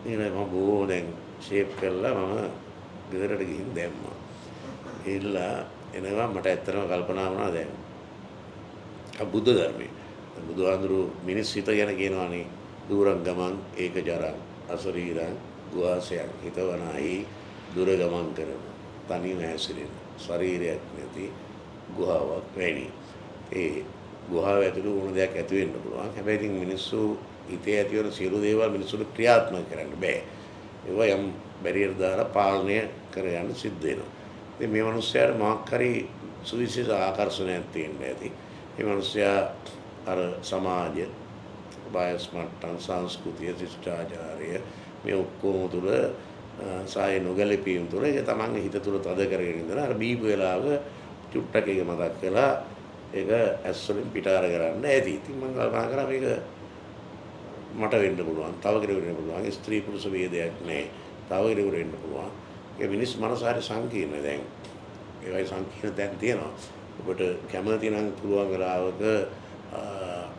ඊළඟ මම බොහෝ දැන් ෂේප් කරලා මම ගෙදරට ගිහින් දැම්මා. ඉල්ලා එනවා මට ඇත්තටම කල්පනා වුණා දැන්. බුද්ධ ධර්මයේ බුදුහාඳුරු මිනිස් හිත ගැන කියනවානේ දුරං ගමන් ඒක ජරං අසරීරං ගුවාසයන් හිතවනායි දුර ගමන් කරන තනිව හැසිරෙන ශරීරයක් නැති ගුහාවක් වැනි. ඒ ගුහාව ඇතුළේ ඕන දෙයක් ඇති වෙන්න පුළුවන්. හැබැයි ඉතින් මිනිස්සු හිතේ ඇති වෙන සියලු දේවල් මිනිස්සුන්ට ක්‍රියාත්මක කරන්න බෑ. ඒවා යම් බැරියර් දාලා පාලනය කරගන්න සිද්ධ වෙනවා. ඉතින් මේ මිනිස්යාට මාක් හරි සුවිශේෂ ආකර්ෂණයක් තියෙන්න ඇති. මේ මිනිස්යා අර සමාජ බයස් මට්ටම් සංස්කෘතිය ශිෂ්ටාචාරය මේ ඔක්කොම තුල සාය නොගැලපීම් තුල ඒක තමන්ගේ හිත තුල තද කරගෙන ඉඳලා අර බීපු වෙලාවක චුට්ටක් එක මතක් කළා ඒක ඇස් වලින් පිටාර කරන්න ඇති. ඉතින් මම කල්පනා කරා මේක මට වෙන්න පුළුවන්. තව කෙනෙකුට වෙන්න පුළුවන්. ස්ත්‍රී පුරුෂ ભેදයක් නැහැ. තව කෙනෙකුට වෙන්න පුළුවන්. ඒ මිනිස් මනස හරි සංකීර්ණ දැන්. ඒවයි සංකීර්ණ දැන් තියෙනවා. ඔබට කැමති නම් පුළුවන් වෙලාවක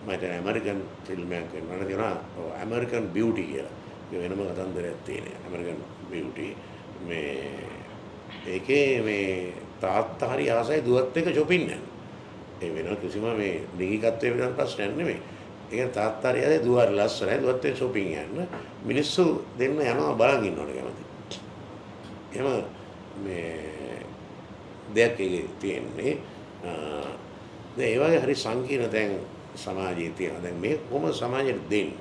මම දැන් ඇමරිකන් ෆිල්ම් එකක් වෙනවා තියෙනවා. ඇමරිකන් බියුටි කියලා. ඒ වෙනම කතන්දරයක් තියෙනවා. ඇමරිකන් බියුටි මේ ඒකේ මේ තාත්තා හරි ආසයි දුවත් එක්ක shopping යනවා. ඒ වෙන කිසිම මේ ලිංගිකත්වයේ වෙන ප්‍රශ්නයක් නෙමෙයි. ඒක තාත්තා හරි ආසයි දුව හරි ලස්සනයි දුවත් එක්ක shopping යන්න. මිනිස්සු දෙන්න යනවා බලන් ඉන්නවනේ කැමති. එහෙම මේ දෙයක් එකේ තියෙන්නේ දැන් ඒ වගේ හරි සංකීර්ණ දැන් සමාජයේ තියෙනවා. දැන් මේ කොහොම සමාජයට දෙන්නේ?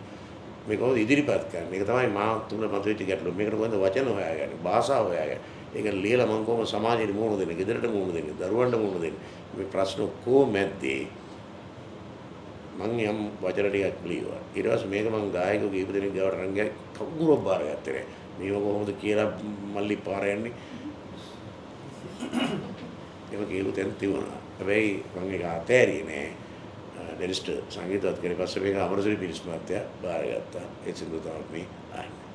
මේ කොහොමද ඉදිරිපත් කරන්නේ? මේක තමයි මා තුන මතුවෙච්ච ගැටලුව. මේකට කොහොමද වචන හොයාගන්නේ? භාෂාව හොයාගන්නේ? ඒක ලියලා මම කොහොම සමාජයට මුහුණ දෙන්නේ? ගෙදරට මුහුණ දෙන්නේ? දරුවන්ට මුහුණ දෙන්නේ? මේ ප්‍රශ්න කොහොමදදී මම යම් වචන ටිකක් ලියුවා. ඊට පස්සේ මේක මම ගායකයෝ කීප දෙනෙක් ගාවට රංගයක් කවුරුත් බාරගත්තේ නැහැ. මේක කොහොමද කියලා මල්ලි පාර යන්නේ? ඒක කියපු තැන තිබුණා. හැබැයි මම ඒක අතෑරියේ නෑ. ඩෙලිස්ට් සංගීතවත් කරේ පස්සේ මේක අමරසිරි පිරිස් මහත්තයා බාරගත්තා. ඒ සින්දු තමයි මේ ආන්නේ.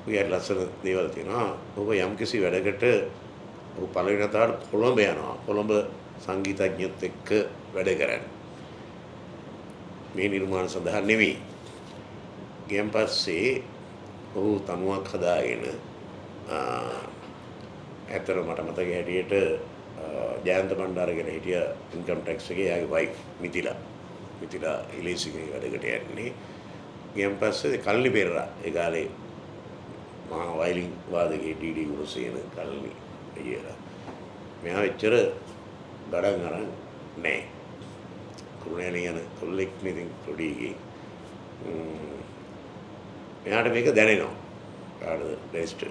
ඔය ලස්සන දේවල් තියෙනවා. ඔබ යම්කිසි වැඩකට ඔබ පළවෙනි වතාවට කොළඹ යනවා. කොළඹ සංගීතඥයොත් එක්ක වැඩ කරන්න. මේ නිර්මාණ සඳහා නෙවෙයි. ගියන් පස්සේ ඔහු තනුවක් හදාගෙන ඇත්තට මට මතකයි හැටියට ජයන්ත බණ්ඩාර කියලා හිටිය ඉන්කම් ටැක්ස් එකේ යාගේ වයිෆ් මිතිලා ඉලීසිගේ වැඩකට යන්නේ. ගියන් පස්සේ කල්ලි පෙරරා ඒ කාලේ මහා වයලින් වාදකයේ ටීඩී ගුණසේන කල්ලි අයියලා. මෙයා එච්චර ගඩන් අරන් නැහැ. කුරුණෑනේ යන කොල්ලෙක් ඉතින් පොඩි මෙයාට මේක දැනෙනවා. කාටද බෙස්ට්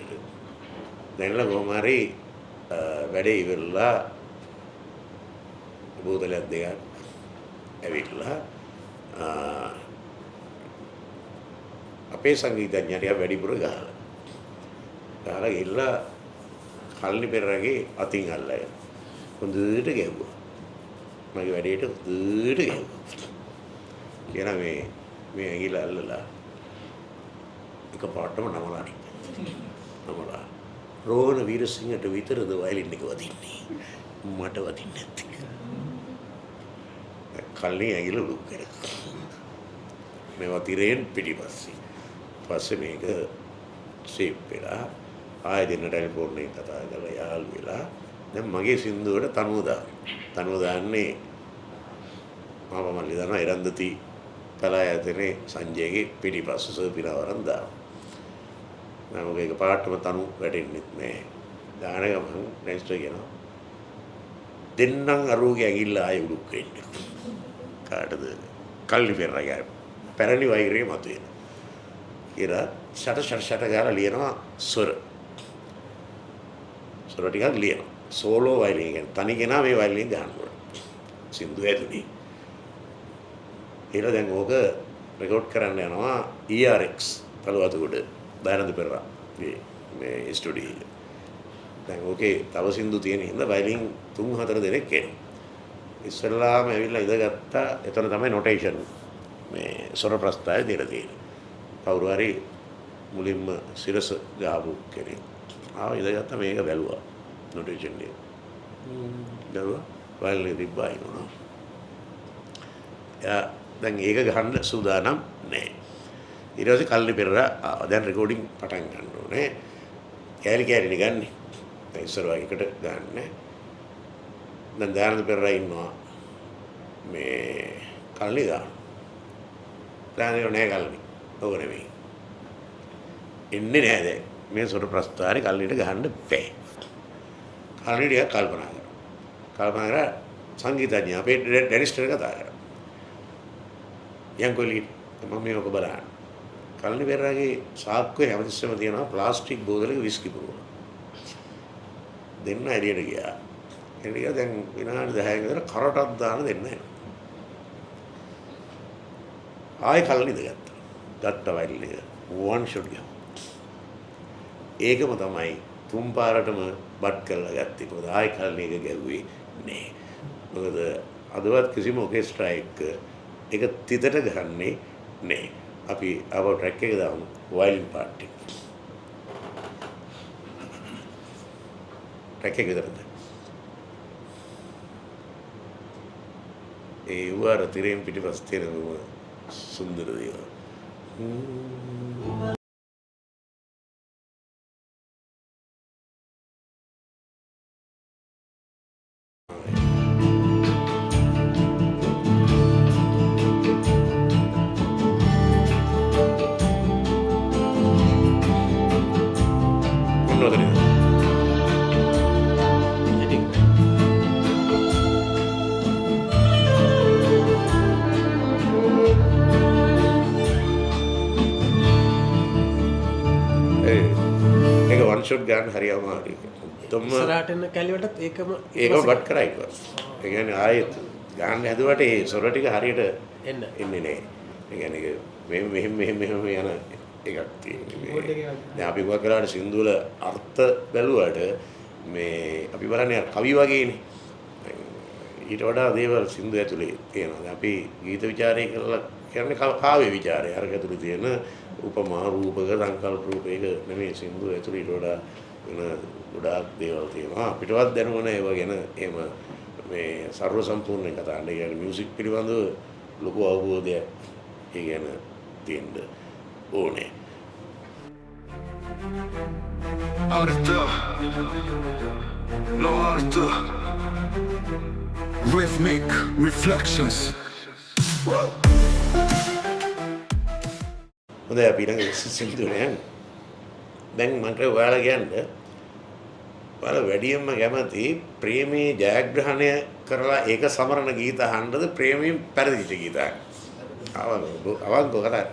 දැනලා කොහොම හරි වැඩේ ඉවරලා බෝතලයක් දෙකක් ඇවිල්ලා අපේ සංගීතඥයා වැඩිපුර ගහලා ගිහිල්ලා කල්ලි පෙරරගේ අතින් අල්ලගෙන හොඳට ගැහුවා. මගේ වැඩේට හොඳට ගැහුවා. කියලා මේ ඇඟිල්ල අල්ලලා එකපාරටම නමලා රෝහණ වීරසිංහට විතරද වයලින් එක වදින්නේ මට වදින්නේ නැති. කල්ලි ඇඟිල්ල උඩු කරා. මේවා තිරෙන් පස්සේ මේක සේව් වෙලා ආයෙ දෙන්න ටෙලිෆෝන් එකෙන් කතා කරලා යාළු වෙලා දැන් මගේ සින්දුවට තනුව දාන්නේ මාමල්ලි දාන එරන්දති කලායතනේ සංජයගේ පිටිපස්ස සෝපිරවරන් දානවා. මම මේක පාටම තනු වැටෙන්නෙත් නෑ. දාන ගමන් නෙක්ස්ට් කියනවා දෙන්නම් අරෝගේ ඇඟිල්ල ආයෙ උඩු වෙන්න. කාටද කල්ලි පෙරරගේ පැරණි වෛරය මතුවෙන. කියලා ෂට ගාලා ලියනවා ස්වර ටිකක් ලියනවා. සෝලෝ වයලින් කියන්නේ තනි කෙනා මේ වයලින් ගන්නවා. සින්දු ඇතුලේ. ඊට දැන් ඕක රෙකෝඩ් කරන්න යනවා ERX පළවතුගොඩ දයනන්ද පෙරරා මේ ස්ටුඩියෝ එකේ. දැන් ඕකේ තව සින්දු තියෙන හින්දා වයලින් 3-4 දෙනෙක් එනවා. ඉස්සෙල්ලාම ඇවිල්ලා ඉඳගත්තා. එතන තමයි නොටේෂන් මේ ස්වර ප්‍රස්තාවය දෙලා තියෙන්නේ. කවුරු හරි මුලින්ම සිරස ගාපු කෙනෙක් ආව ඉඳගත්තා මේක බැලුවා නොටේෂන් එක. බැලුවා වයලින් තිබ්බා ඉන්නවා. දැන් ඒක ගහන්න සූදානම් නැහැ. ඊට පස්සේ කල්ලි පෙරරා දැන් රෙකෝඩින් පටන් ගන්න ඕනේ. කෑලිනේ ගන්නෙ. දැන් ඉස්සර වගේකට ගන්න. දැන් දයනන්ද පෙරරා ඉන්නවා. මේ කල්ලි දාන. දැන් නෑ කල්ලි. ඕක නෙමෙයි. ඉන්නේ නෑ දැන්. මේ සොර ප්‍රස්තාරේ කල්ලිට ගහන්න බෑ. කල්ලිට කල්පනා කරා සංගීතඥයා අපේ ඩැනිස්ටර් කතා කරා. යන්කොලි මම මේක බලන්න. කල්ලි පෙරරාගේ සාක්කුවේ හැමතිස්සෙම තියෙනවා ප්ලාස්ටික් බෝතලයක විස්කි පුරවන. දෙන්න එළියට ගියා. එළිය දැන් විනාඩි 10ක විතර කරටක් දාන දෙන්න එනවා. ආයෙ කල්ලි ගත්තා වයලින් එක. one shot ගියා. ඒකම තමයි තුන් පාරටම බට් කරලා ගත්තේ. මොකද ආයෙ කලින් එක ගැව්වේ නෑ. මොකද අදවත් කිසිම ඔකෙස්ට්‍රා එක්ක ඒක තිතට ගහන්නේ නෑ. අපි ආව ට්‍රැක් එක දාමු වයලින් පාර්ට් එක. ට්‍රැක් එක විතරද? ඒ වර තිරෙන් පිටිපස්ස තියෙන සුන්දර දේවල්. ෂොට් ගන්න හරි අමාරුයි. ඉස්සරහට එන කැලිවටත් ඒකම බට් කරා ඊට පස්සේ. ඒ කියන්නේ ආයෙත් ගන්න හැදුවට ඒ සොර ටික හරියට එන්නේ නැහැ. ඒ කියන්නේ මෙහෙම යන එකක් තියෙනවා. දැන් අපි ගොඩක් වෙලාවට සින්දු වල අර්ථ බැලුවට මේ අපි බලන්නේ කවි වගේනේ. ඊට වඩා දේවල් සින්දු ඇතුලේ තියෙනවා. දැන් අපි ගීත විචාරය කරලා කියන්නේ කාව්‍ය විචාරය. අර ඇතුලේ තියෙන උපමා රූපක සංකල්ප රූපයක නෙමෙයි සින්දු ඇතුළේ ඊට වඩා වෙන ගොඩාක් දේවල් තියෙනවා. අපිටවත් දැනුම නැහැ ඒවා ගැන එහෙම මේ ਸਰව සම්පූර්ණ කතා. ඒ කියන්නේ මියුසික් පිළිබඳව ලොකු අවබෝධයක් ඒ ගැන තියෙන්න ඕනේ. Arthur, no Arthur. Rhythmic reflections. හොඳයි අපි ඊළඟ සින්දුවට යමු. දැන් මට ඔයාලා කියන්න ඔයාලා වැඩියෙන්ම කැමති ප්‍රේමී ජයග්‍රහණය කරලා ඒක සමරන ගීත අහන්නද ප්‍රේමයෙන් පෙරදිච්ච ගීත අහන්න? අවංකව කතා.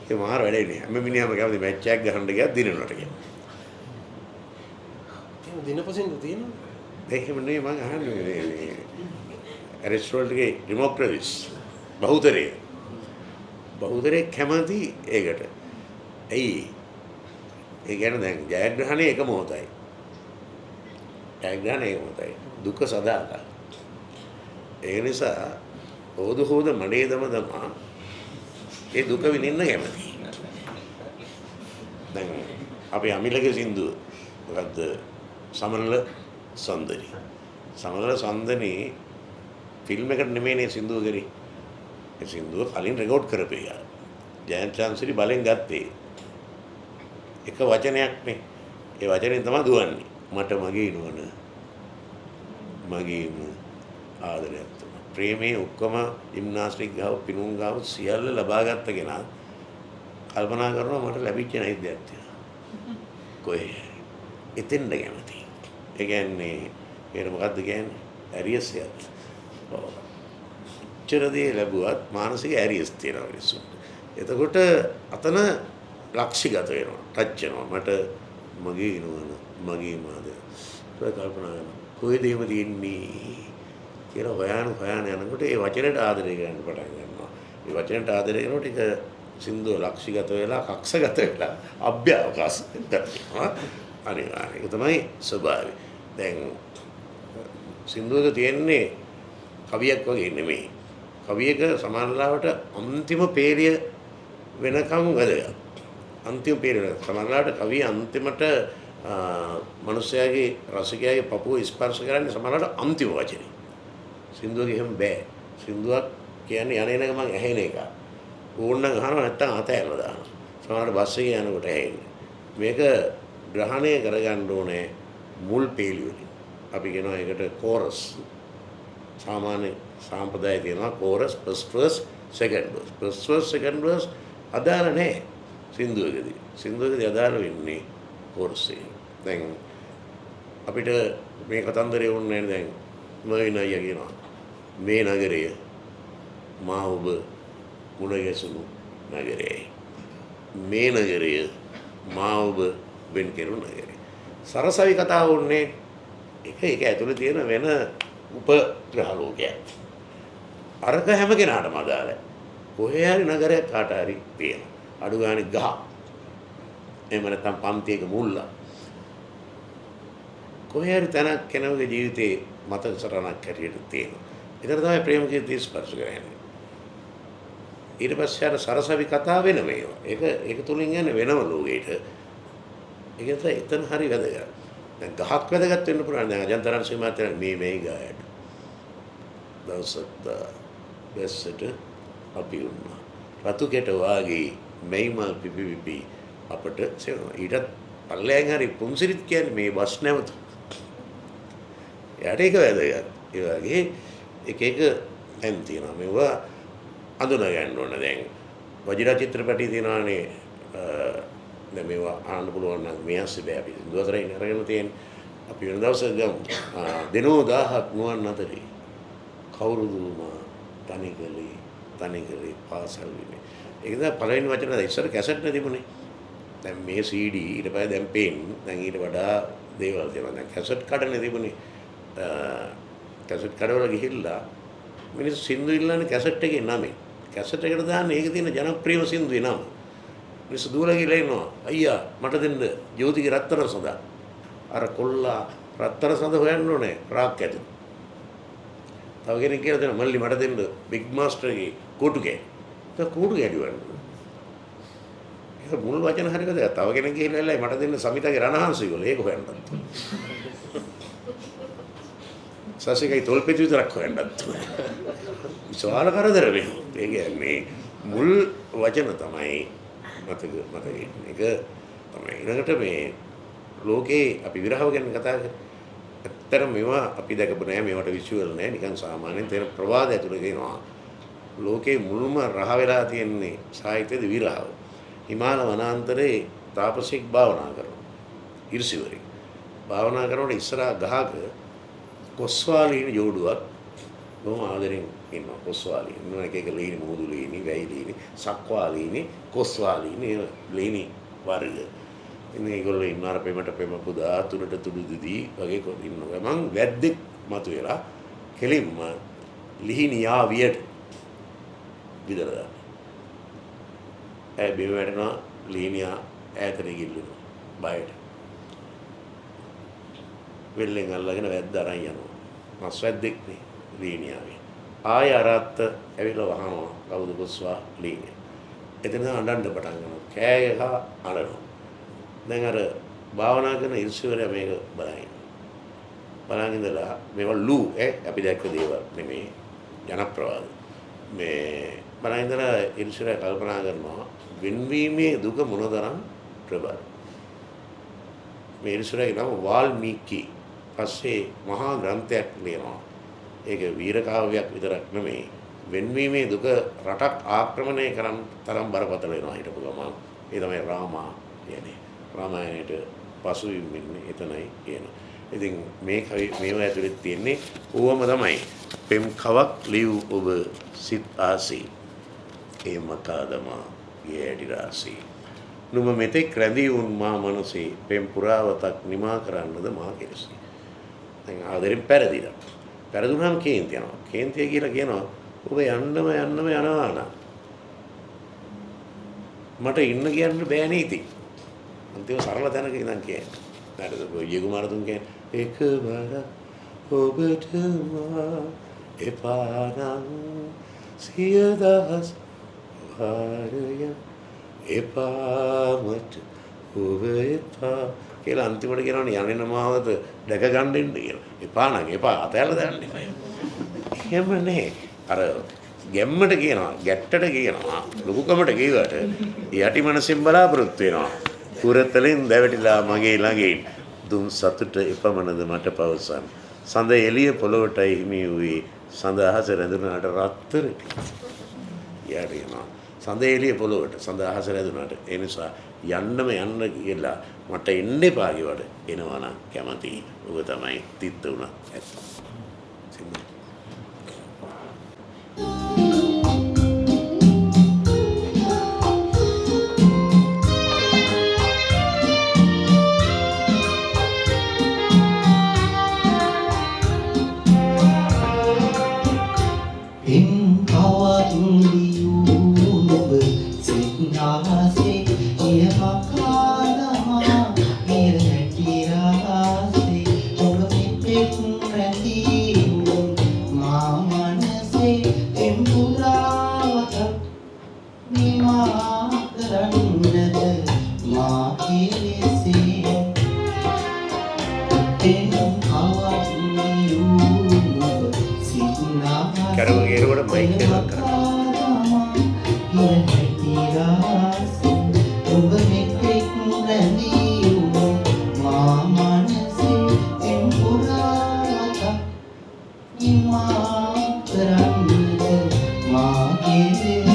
ඒ මාර වැඩේ නේ. හැම මිනිහම කැමති මැච් එකක් ගහන්න ගියත් දිනනවට කියන. එහෙනම් දිනපසින්ද තියෙනවා? ඒකම නෙවෙයි මම අහන්නේ. ඇරිස්ටෝටල්ගේ ඩෙමොක්‍රටිස් බහුතරය කැමති ඒකට. ඇයි? ඒ කියන්නේ දැන් ජයග්‍රහණය එක මොහොතයි. ජයග්‍රහණය එක මොහොතයි. දුක සදාකාල. ඒ නිසා හොද මඩේ දමා ඒ දුක විඳින්න කැමති. දැන් අපි අමිලගේ සින්දුව මොකද්ද? සමනල සොන්දරි. සමනල සොන්දරි ෆිල්ම් එකට නෙමෙයිනේ සින්දුව කරේ. ඒ සින්දුව කලින් රෙකෝඩ් කරපේ. ජයන්ත් චාන්සිරි බලෙන් ගත්තේ. එක වචනයක් නේ. ඒ වචනේ තමයි දුවන්නේ. මට මගේ නුවණ මගේම ආදරයක් තමයි. ප්‍රේමයේ ඔක්කොම ජිම්නාස්ටික් ගාව පිනුම් ගාව සියල්ල ලබා ගත්ත කෙනා කල්පනා කරනවා මට ලැබිච්ච නැති දෙයක් තියෙනවා. කොහේ? එතෙන්ද කැමති. ඒ කියන්නේ ඒක මොකද්ද කියන්නේ? ඇරියස්යක්. ඔව්. චරදී ලැබුවත් මානසික ඇරියස් තියෙනවා මිනිස්සුන්ට. එතකොට අතන ලක්ෂිගත වෙනවා. ටච් වෙනවා. මට මගේ නුවණ මගේ මාද. ඒක කල්පනා කරනවා. කොහෙද එහෙම තියෙන්නේ කියලා හොයන යනකොට ඒ වචනයට ආදරය කරන්න පටන් ගන්නවා. ඒ වචනයට ආදරය කරනකොට ඒක සින්දුව ලක්ෂිගත වෙලා කක්ෂගත වෙලා අභ්‍යවකාශ කරනවා. අනිවාර්යයෙන් ඒක තමයි ස්වභාවය. දැන් සින්දුවක තියෙන්නේ කවියක් වගේ නෙමෙයි. කවියක සමානලාවට අන්තිම පේරිය වෙනකම් වැදගත්. අන්තිම පේරිය සමානලාවට කවිය අන්තිමට මනුස්සයාගේ රසිකයාගේ පපුව ස්පර්ශ කරන්නේ සමානලාවට අන්තිම වචනේ. සින්දුවක එහෙම බෑ. සින්දුවක් කියන්නේ යන්නේ එක මං ඇහෙන එක. ඕනනම් අහනවා නැත්තම් අතහැරලා දානවා. සමහරවිට බස් එකේ යනකොට ඇහෙන්නේ. මේක ග්‍රහණය කරගන්න ඕනේ මුල් පේලි වලින්. අපි කියනවා ඒකට කෝරස්. සාමාන්‍ය සාම්ප්‍රදාය තියෙනවා chorus first worse second worse. First worse second worse අදාළ නැහැ සින්දුවකදී. සින්දුවකදී අදාළ වෙන්නේ කෝරස් එක. දැන් අපිට මේ කතන්දරේ වුණේ දැන් මර්වින් අයියා කියනවා මේ නගරය මා ඔබ මුණ ගැසුණු නගරයයි. මේ නගරය මා ඔබ වෙන් කෙරුණු නගරයයි. සරසවි කතාව වුණේ ඒක ඇතුලේ තියෙන වෙන උපග්‍රහ ලෝකයක්. අරක හැම කෙනාටම අදාළයි. කොහේ හරි නගරයක් කාට හරි තියෙනවා. අඩු ගානේ ගහ. එහෙම නැත්නම් පන්තියක මුල්ලා. කොහේ හරි තැනක් කෙනෙකුගේ ජීවිතේ මතක සටහනක් හැටියට තියෙනවා. ඒතර තමයි ප්‍රේමකීර්ති ස්පර්ශ කරන්නේ. ඊට පස්සේ අර සරසවි කතා වෙන මේවා. ඒක තුලින් යන්නේ වෙනම ලෝකෙට. ඒකත් එතන හරි වැදගත්. දැන් ගහක් වැදගත් වෙන්න පුළුවන්. දැන් අජන්තරන් සීමාතර මේ ගායට. දවසක් බැස්සට අපි වුණා. රතු කෙට වාගේ මෙයිමල් පිපි අපට සෙවනවා. ඊටත් පල්ලෙන් හරි පුම්සිරිත් කියන්නේ මේ බස් නැවතු. යාට ඒක වැදගත්. ඒ වගේ එක දැන් තියෙනවා මේවා අඳුන ගන්න ඕන. දැන් වජිරා චිත්‍රපටි තියෙනවානේ දැන් මේවා ආන්න පුළුවන් නම් මේ ඇස්සේ බෑ අපි දුවතරේ අරගෙන තියෙන්නේ. අපි වෙන දවසක ගමු. දෙනෝ 1000ක් නුවන් අතරේ කවුරුදුමා තනිකලේ පාසල් විනේ. ඒක තමයි පළවෙනි වචන. ඉස්සර කැසට් නේ තිබුණේ. දැන් මේ CD ඊට පස්සේ දැන් පේන් දැන් ඊට වඩා දේවල් තියෙනවා. දැන් කැසට් කඩනේ තිබුණේ. කැසට් කඩවල ගිහිල්ලා මිනිස්සු සින්දු ඉල්ලන්නේ කැසට් එකේ නමෙන්. කැසට් එකට දාන්නේ ඒක තියෙන ජනප්‍රියම සින්දුවේ නම. මිනිස්සු දුවලා ගිහලා ඉන්නවා. අයියා මට දෙන්න ජෝතිගේ රත්තරන් සඳ. අර කොල්ලා රත්තරන් සඳ හොයන්න ඕනේ රාක් ඇතුළේ. තව කෙනෙක් කියලා දෙනවා මල්ලි මට දෙන්න බිග් මාස්ටර්ගේ කෝටුකේ. ඒක කෝටු ගැඩුවන්නේ. ඒක මුල් වචන හරියද? තව කෙනෙක් ගිහලා මට දෙන්න සමිතගේ රණහංශිකෝල ඒක හොයන්නත්. සසිකයි තොල්පෙති විතරක් හොයන්නත්. විශාල කරදර වෙනවා. ඒ කියන්නේ මුල් වචන තමයි මතක ඒක තමයි. ඊළඟට මේ ලෝකේ අපි විරහව ගැන කතා කරා. ඇත්තටම මේවා අපි දැකපු නෑ මේවට විෂුවල් නෑ නිකන් සාමාන්‍යයෙන් තේර ප්‍රවාද ඇතුළේ දෙනවා. ලෝකේ මුළුම රහ වෙලා තියෙන්නේ සාහිත්‍යද විරහව. හිමාල වනාන්තරේ තාපසෙක් භාවනා කරනවා. ඉර්සිවරේ. භාවනා කරනකොට ඉස්සරහා ගහක කොස්වාලීන ජෝඩුවක් බොහොම ආදරෙන් ඉන්නවා. කොස්වාලීන ඉන්නවා එක ලීනි මුහුදු ලීනි වැයි ලීනි සක්වාලීනි කොස්වාලීනි ලීනි වර්ග. ඉන්නේ ඒගොල්ලෝ ඉන්නාර පෙමට පෙම පුදා තුනට තුඩු දිදී වගේ කොහොම ඉන්නවා. මං වැද්දෙක් මතුවෙලා කෙලින්ම ලිහිනියා වියට විදලා. ඒ බිම වැටෙනවා ලිහිනියා ඈතට ගිල්ලුනවා බයට. වෙල්ලෙන් අල්ලගෙන වැද්ද අරන් යනවා. මස් වැද්දෙක් නේ ලිහිනියාවේ. ආය අරත් ඇවිල්ලා වහනවා කවුද කොස්වා ලිහිනිය. එතන අඬන්න පටන් ගන්නවා. කෑ ගහ අඬනවා. දැන් අර භාවනා කරන ඉර්ෂිවරයා මේක බලන් ඉඳලා මේවා ලූ අපි දැක්ක දේවල් නෙමෙයි ජනප්‍රවාද මේ බලන් ඉඳලා ඉර්ෂිවරයා කල්පනා කරනවා වෙන්වීමේ දුක මොනතරම් ප්‍රබල මේ ඉර්ෂිවරයාගේ නම වාල්මීකි පස්සේ මහා ග්‍රන්ථයක් ලියනවා ඒක වීර කාව්‍යයක් විතරක් නෙමෙයි වෙන්වීමේ දුක රටක් ආක්‍රමණය කරන් තරම් බරපතල වෙනවා හිටපු ගමන් ඒ තමයි රාමා කියන්නේ රාමායනයට පසුවින් වෙන්නේ එතනයි කියන. ඉතින් මේවා ඇතුලේ තියෙන්නේ ඕවම තමයි. පෙම් කවක් ලියු ඔබ සිත් ආසී. ඒ මකාදමා ගෑඩි රාසී. නුඹ මෙතෙක් රැඳී වුන් මා මනසේ පෙම් පුරාවතක් නිමා කරන්නද මා කෙරෙසි. දැන් ආදරෙන් පෙරදිලා. පෙරදුනම කේන්ති යනවා. කේන්තිය කියලා කියනවා ඔබ යන්නම යනවා නා. මට ඉන්න කියන්න බෑ නේති. අන්තිම සරල තැනක ඉඳන් කියන්නේ. නේද? යේගුමාරතුන් කියන්නේ එකවර ඔබට මා එපානම් සියදහස් වාරය එපාමට ඔබ එපා කියලා අන්තිමට කියනවනේ යන්නේ මාවත දැක ගන්න දෙන්න කියලා. එපා නම් එපා අතහැරලා දාන්න එපා. එහෙම නේ. අර ගැම්මට කියනවා ගැට්ටට කියනවා ලොකුකමට කියවට යටි මනසෙන් බලාපොරොත්තු වෙනවා. කුරතලින් දැවටිලා මගේ ළඟින් දුම් සතුට එපමණද මට පවසන්. සඳ එළිය පොළොවටයි හිමි වූයේ සඳ අහස රැඳුනාට රත්තරටි. යඩේනවා. සඳ එළිය පොළොවට සඳ අහස රැඳුනාට ඒ නිසා යන්න කියලා මට එන්න එපා කිව්වට එනවා නම් කැමතියි. ඔබ තමයි තිත්ත උනා ඇත්ත. සින්දු Namaste, මෙතෙක් රැඳී මා මනසේ තෙම්පුරාවක නිමා කරන්නද මා කෙලෙසේ තෙන් කවක් නියුම සිනා කරුවේරුවට මයික් එකක් කරා ඔබ මෙතෙක් රැඳී මා මනසේ තෙම්පුරාවක නිමා කරන්නද මා කෙලෙසේ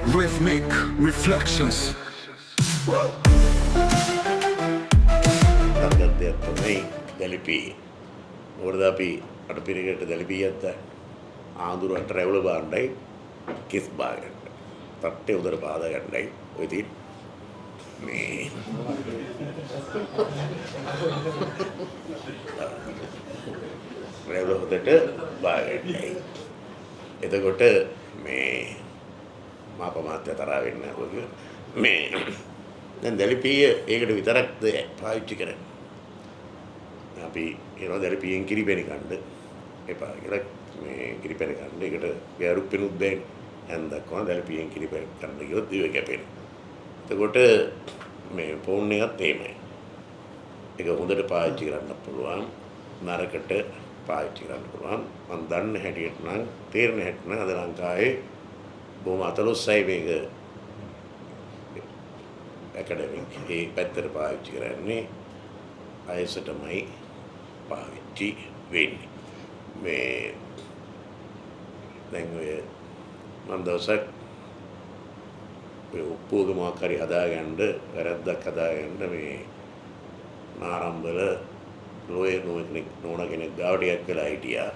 Rhythmic reflections. තත්ත්වයක් තමයි දැලිපි. මොකද අපි අට පිරිකට දැලිපි යත්ත ආඳුරට ට්‍රැවල් බාණ්ඩයි කිස් බාගන්න. තට්ටේ උදර පාද ගන්නයි ඔය ඉතින් මේ ට්‍රැවල් හොදට බාගන්නයි. එතකොට මේ මාපමාත්‍ය තරහ වෙන්නේ නැහැ මේ දැන් දැලිපිය ඒකට විතරක්ද පාවිච්චි කරන්නේ. අපි ඒනවා දැලිපියෙන් කිරිපෙනි කන්න එපා කියලා මේ කිරිපෙනි කන්න ඒකට ගෑරුක් පෙනුත් බෑනේ. හන්දක්වන දැලිපියෙන් කිරිපෙනි කන්න ගියොත් දිව කැපෙනවා. එතකොට මේ ෆෝන් එකත් එහෙමයි. ඒක හොඳට පාවිච්චි කරන්න පුළුවන්. නරකට පාවිච්චි කරන්න පුළුවන්. මම දන්න හැටියට නම් තේරෙන හැටියට නම් අද ලංකාවේ බොහොම අතලොස්සයි මේක ඇකඩමික් ඒ පැත්තට පාවිච්චි කරන්නේ අයසටමයි පාවිච්චි වෙන්නේ. මේ දැන් ඔය මම දවසක් ඔය උප්පුවක මොකක් හරි හදාගන්න වැරද්දක් හදාගන්න මේ නාරම්බල ලෝයේ නෝන කෙනෙක් ගාවට එකක් වෙලා හිටියා.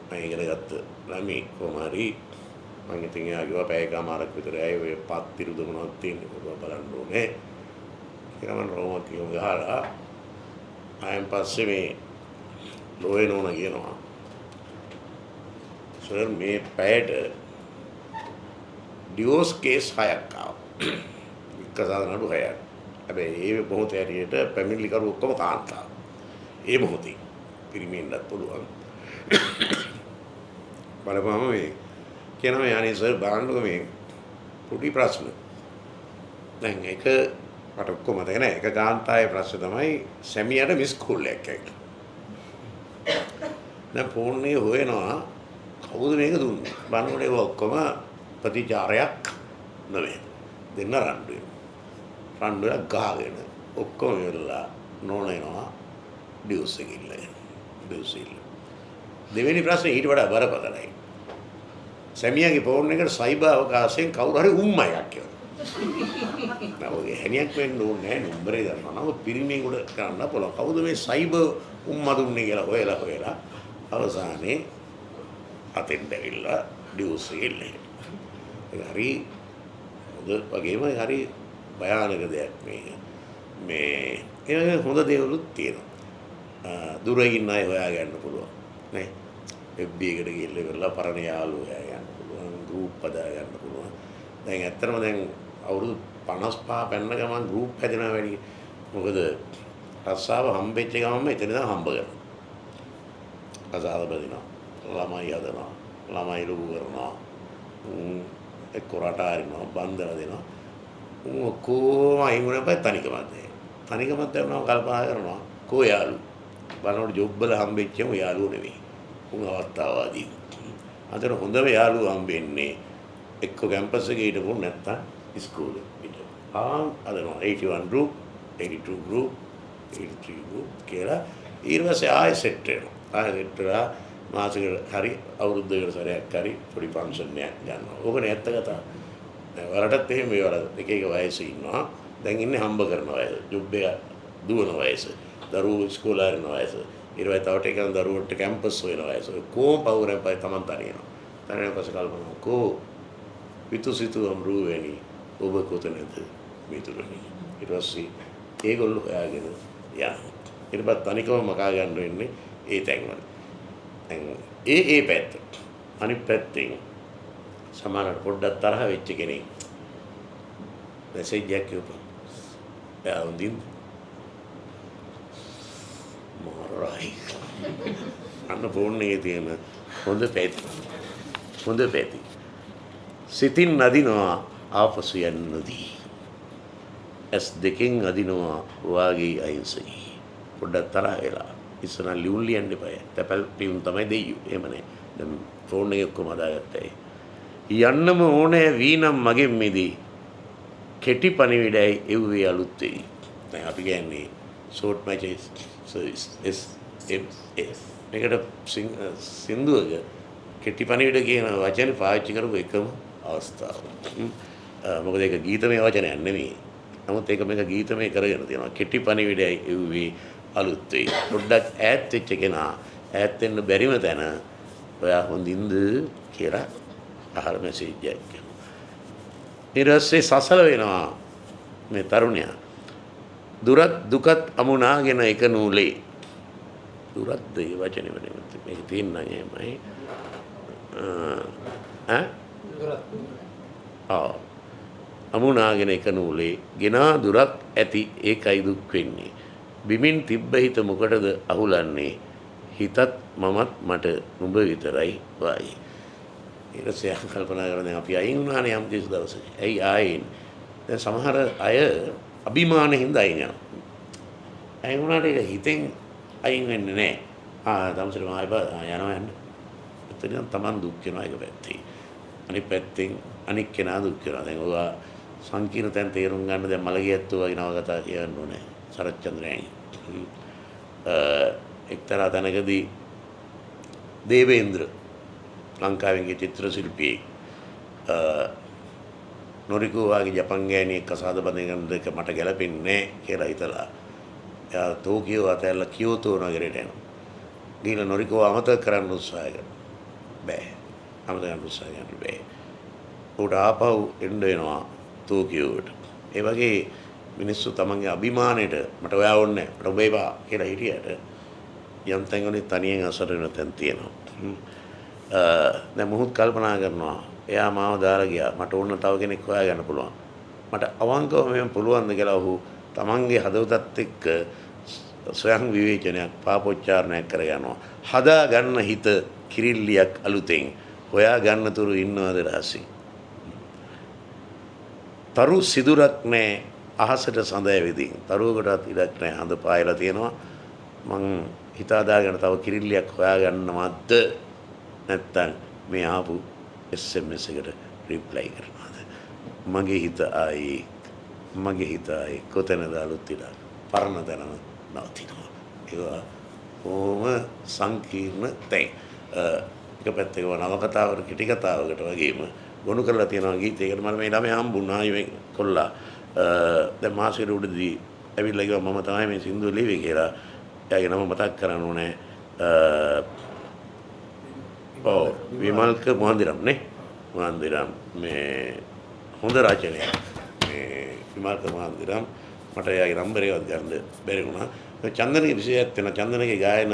මම ඉගෙන ගත්ත ළමයි කොමාරි මම ඉතින් එයා කිව්වා පැයකමාරක් විතර ඇයි ඔය පත්තිරුද මොනවද තියෙන්නේ කොහොමද බලන්න ඕනේ කියලා මම රෝමක් කියමු ගහලා ආයෙත් පස්සේ මේ ලෝයේ නෝන කියනවා සර් මේ පැයට ඩිවෝස් කේස් 6ක් ආවා. එක සාධන අඩු 6ක්. හැබැයි ඒ මොහොතේ හැටියට පැමිණිලි කරු ඔක්කොම කාන්තා. ඒ මොහොතේ පිරිමින්වත් පුළුවන්. බලපුවම මේ කියනවා යන්නේ සර් බලන්නකො මේ පොඩි ප්‍රශ්න. දැන් ඒක මට ඔක්කොම මතක නැහැ. එක කාන්තාවේ ප්‍රශ්න තමයි සැමියාට මිස් කෝල් එකක් ඇවිල්ලා. දැන් ෆෝන් එකේ හොයනවා කවුද මේක දුන්නේ? බලනකොට ඒක ඔක්කොම ප්‍රතිචාරයක් නෙවෙයි. දෙන්න රණ්ඩු වෙනවා. රණ්ඩුවක් ගහගෙන ඔක්කොම ඉවරලා නෝනේනවා ඩිවුස් එක ඉල්ලගෙන. ඩිවුස් ඉල්ල. දෙවෙනි ප්‍රශ්නේ ඊට වඩා බරපතලයි. සැමියාගේ ෆෝන් එකට සයිබර් අවකාශයෙන් කවුරු හරි උම්මයක් කියනවා. නෝගේ හැණියක් වෙන්න ඕනේ නැහැ නම්බරේ ගන්නවා. නම පිරිමියෙකුට කරන්න පුළුවන්. කවුද මේ සයිබර් උම්මා දුන්නේ කියලා හොයලා අවසානයේ අතෙන්ට ඇවිල්ලා ඩිවුස් එක ඉල්ලගෙන. ඒක හරි හොඳ වගේම හරි භයානක දෙයක් මේ ඒ හොඳ දේවලුත් තියෙනවා. දුර ඉන්න අය හොයා ගන්න පුළුවන් නේ. FB එකට ගිහිල්ලා ඉවරලා පරණ යාළුවෝ හොයා ගන්න පුළුවන්. ගෲප් හදා ගන්න පුළුවන්. දැන් ඇත්තටම දැන් අවුරුදු 55 පැන්න ගමන් ගෲප් හැදෙනවා වැඩි. මොකද රස්සාව හම්බෙච්ච ගමන්ම එතන ඉඳන් හම්බ කරනවා. අසාද බදිනවා. ළමයි හදනවා. ළමයි ලොකු කරනවා. එක්ක රට ආරිනවා බන්දර දෙනවා. කොහොම අයිමුණ පය තනිකමත් තනිකමත් යනවා කල්පනා කරනවා කෝ යාළු බලනකොට ජොබ් වල හම්බෙච්චම යාළුවෝ නෙවෙයි උන් අවස්ථාවාදී අතන හොඳම යාළුවෝ හම්බෙන්නේ එක්ක කැම්පස් එකේ හිටපො නැත්තම් ඉස්කෝලේ හිටපො අදනවා 81 group 82 group 83 group කියලා ඊට පස්සේ ආයෙ සෙට් වෙනවා ආයෙ සෙට් වෙලා මාසෙකට හරි අවුරුද්දකට සැරයක් හරි පොඩි ෆන්ක්ෂන් එකක් ගන්නවා ඕකනේ ඇත්ත කතාව වලටත් එහෙම මේ වල එක එක වයසේ ඉන්නවා. දැන් ඉන්නේ හම්බ කරන වයස. ජොබ් එක දුවන වයස. දරුවෝ ඉස්කෝලේ යන වයස. ඊට පස්සේ තව ටිකක් දරුවෝට කැම්පස් හොයන වයස. කොහොම පවුරෙන් පස්සේ Taman තනියනවා. තනියම පස්සේ කල්පනා කෝ විතුසිතු අම්රුවේනි ඔබ කොතනද මිතුරනි. ඊට පස්සේ ඒගොල්ලෝ හොයාගෙන යනවා. ඊට පස්සේ තනිකම මකා ගන්න වෙන්නේ ඒ තැන්වල. දැන් ඒ පැත්ත. අනිත් පැත්තෙන් සමහරවිට පොඩ්ඩක් තරහ වෙච්ච කෙනෙක් මැසේජ් එකක් කියපුවා. එයා උන්දින් මොරයි. අන්න ෆෝන් එකේ තියෙන හොඳ පැති. සිතින් නදිනවා ආපසු යන්නදී. ඇස් දෙකෙන් අදිනවා වාගේ අහිංසකී. පොඩ්ඩක් තරහ වෙලා ඉස්සරහ ලියුම් ලියන්න එපා. තැපල් ලියුම් තමයි දෙයියෝ. එහෙම නේ. දැන් ෆෝන් එකේ ඔක්කොම හදාගත්තා. යන්නම ඕනේ වීනම් මගෙන් මිදී කෙටි පණිවිඩයි එව්වේ අලුත් වෙයි. දැන් අපි කියන්නේ short message service SMS. මේකට සින්දුවක කෙටි පණිවිඩ කියන වචනේ පාවිච්චි කරපු එකම අවස්ථාව. මොකද ඒක ගීතමය වචනයක් නෙමෙයි. නමුත් ඒක මේක ගීතමය කරගෙන තියෙනවා. කෙටි පණිවිඩයි එව්වේ අලුත් වෙයි. පොඩ්ඩක් ඈත් වෙච්ච කෙනා ඈත් වෙන්න බැරිම තැන ඔයා හොඳින්ද කියලා අහර මැසේජ් එකක්. ඊට පස්සේ සසල වෙනවා මේ තරුණයා. දුරත් දුකත් අමුණාගෙන එක නූලේ. දුරත් ඒ වචනේ වෙන්නේ මේක තියෙනවා එහෙමයි. අමුණාගෙන එක නූලේ ගෙනා දුරක් ඇති ඒකයි දුක් වෙන්නේ. බිමින් තිබ්බ හිත මොකටද අහුලන්නේ? හිතත් මමත් මට නුඹ විතරයි වයි. ඊට පස්සේ කල්පනා කරනවා අපි අයින් වුණානේ යම් කිසි දවසක. ඇයි ආයින්? දැන් සමහර අය අභිමානෙන් හින්දා අයින් යනවා. අයින් වුණාට ඒක හිතෙන් අයින් වෙන්නේ නැහැ. තමසර යනවා යන්න. එතන තමන් දුක් වෙනවා එක පැත්තේ. අනිත් පැත්තෙන් අනික් කෙනා දුක් වෙනවා. දැන් ඔයා සංකීර්ණ තැන් තේරුම් ගන්න දැන් මලගියත්තු වගේ නවකතා කියන්න ඕනේ. සරච්චන්ද්‍රයන්. එක්තරා තැනකදී දේවේන්ද්‍ර ලංකාවෙන් චිත්‍ර ශිල්පියෙක් නොරිකෝ වගේ ජපන් ගෑණියෙක් කසාද බඳින දෙක මට ගැලපෙන්නේ කියලා හිතලා එයා ටෝකියෝ අතහැරලා කියෝතෝ නගරයට යනවා. ගිහලා නොරිකෝ අමතක කරන්න උත්සාහ කරනවා. බෑ. අමතක කරන්න උත්සාහ කරන්න බෑ. උඩ ආපහු එන්න වෙනවා ටෝකියෝට. ඒ වගේ මිනිස්සු තමන්ගේ අභිමානයට මට ඔයා ඕනේ මට ඔබ එපා කියලා හිටියට යම් තැන්වලින් තනියෙන් අසර වෙන තැන් තියෙනවා. දැන් මොහොත් කල්පනා කරනවා එයා මාව දාලා ගියා මට ඕන තව කෙනෙක් හොයාගන්න පුළුවන් මට අවංකව මෙහෙම පුළුවන්ද කියලා ඔහු තමන්ගේ හදවතත් එක්ක ස්වයං විවේචනයක් පාපොච්චාරණයක් කරගන්නවා හදා ගන්න හිත කිරිල්ලියක් අලුතෙන් හොයා ගන්න තුරු ඉන්නවද රහසින් තරු සිදුරක් නැහැ අහසට සඳ ඇවිදින්. තරුවකටත් ඉඩක් නැහැ හඳ පායලා තියෙනවා. මං හිතාදාගෙන තව කිරිල්ලියක් හොයාගන්නවද නැත්තම් මේ ආපු SMS එකට රිප්ලයි කරනවාද? මගේ හිත ආයේ කොතැනද අලුත් ඉඩක් පරණ තැනම නවතිනවා. ඒවා බොහොම සංකීර්ණ තැන්. එක පැත්තක නවකතාවකට කෙටි කතාවකට වගේම ගොනු කරලා තියෙනවා ගීතයකට. මම මේ ළමයා හම්බුණා මේ කොල්ලා. දැන් මාසෙකට උඩදී ඇවිල්ලා කිව්වා මම තමයි මේ සින්දුව ලියුවේ කියලා. එයාගේ නම මතක් කරන්න ඕනේ. විමල්ක මොහන්දිරම් නේ. මොහන්දිරම් මේ හොඳ රචනයක්. මේ විමල්ක මොහන්දිරම් මට එයාගේ නම්බර් එකවත් ගන්න බැරි වුණා. චන්දනගේ විශේෂයක් වෙන චන්දනගේ ගායන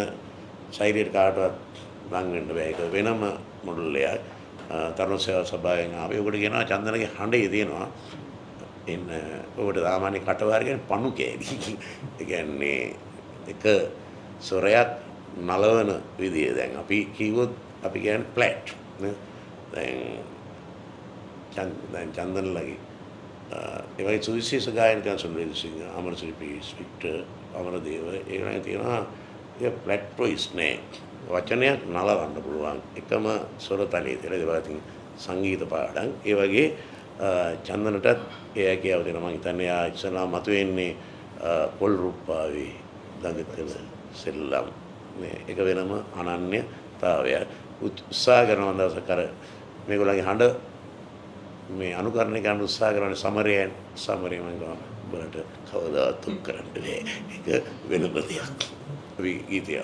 ශෛලියට කාටවත් ලං වෙන්න බෑ. ඒක වෙනම මොඩල් එකක්. තරුණ සේවා සභාවෙන් ආවේ. ඔකට කියනවා චන්දනගේ හඬේ තියෙනවා. එන්න ඔකට සාමාන්‍ය කටවාර කියන්නේ පණු කෑලි. ඒ කියන්නේ එක සොරයක් නලවන විදිය. දැන් අපි කිව්වොත් අපි කියන්නේ ෆ්ලැට් නේ. දැන් චන්දනලගේ ඒ වගේ සුවිශේෂ ගායනකයන් සුනිල් සිංහ, අමරසිරි පීස්, වික්ටර් අමරදේව ඒගොල්ලන් තියෙනවා ඒ ෆ්ලැට් වොයිස් නේ. වචනයක් නලවන්න පුළුවන් එකම ස්වර තලයේ තියෙන ඉතින් සංගීත පාඩම් ඒ වගේ චන්දනටත් ඒ කියව දෙනවා. මම හිතන්නේ ආ ඉස්සලා මතුවෙන්නේ පොල් රුප්පාවේ දඟතල සෙල්ලම් මේ එක වෙනම අනන්‍යතාවයක්. උත්සාහ කරන දවසක අර මේගොල්ලන්ගේ හඬ මේ අනුකරණය කරන්න උත්සාහ කරන සමරය මම ගම බලට කවදාවත් තුක් කරන්න බෑ. ඒක වෙනම දෙයක්. අපි ගීතය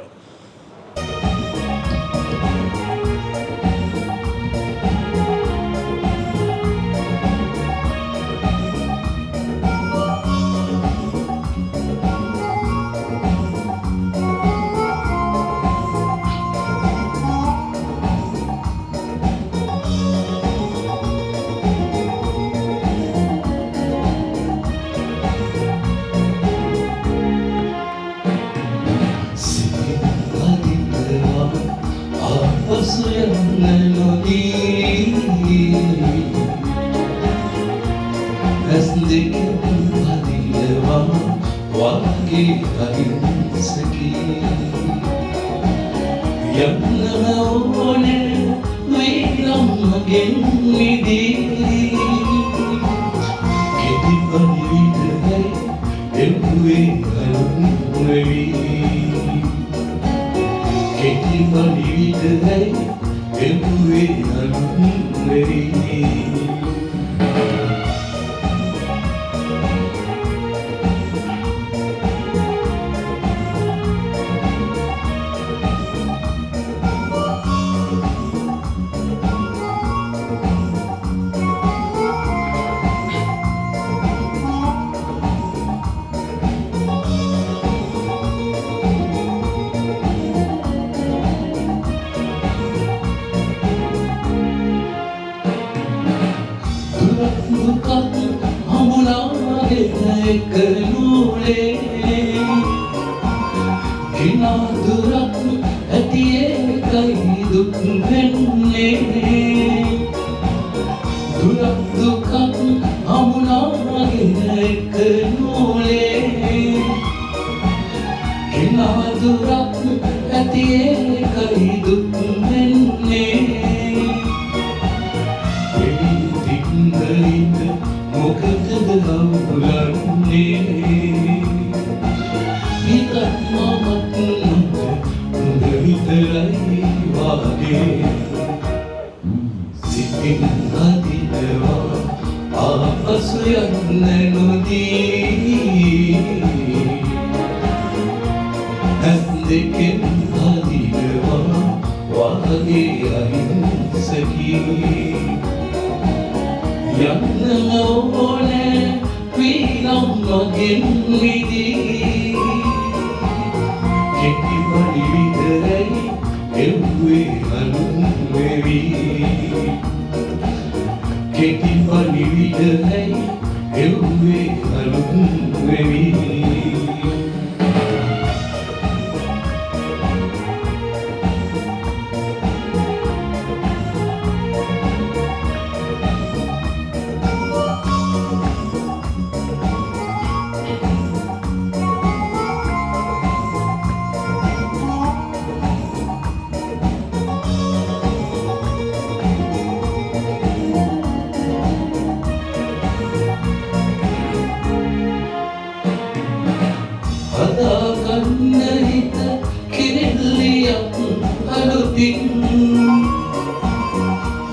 අලුතින්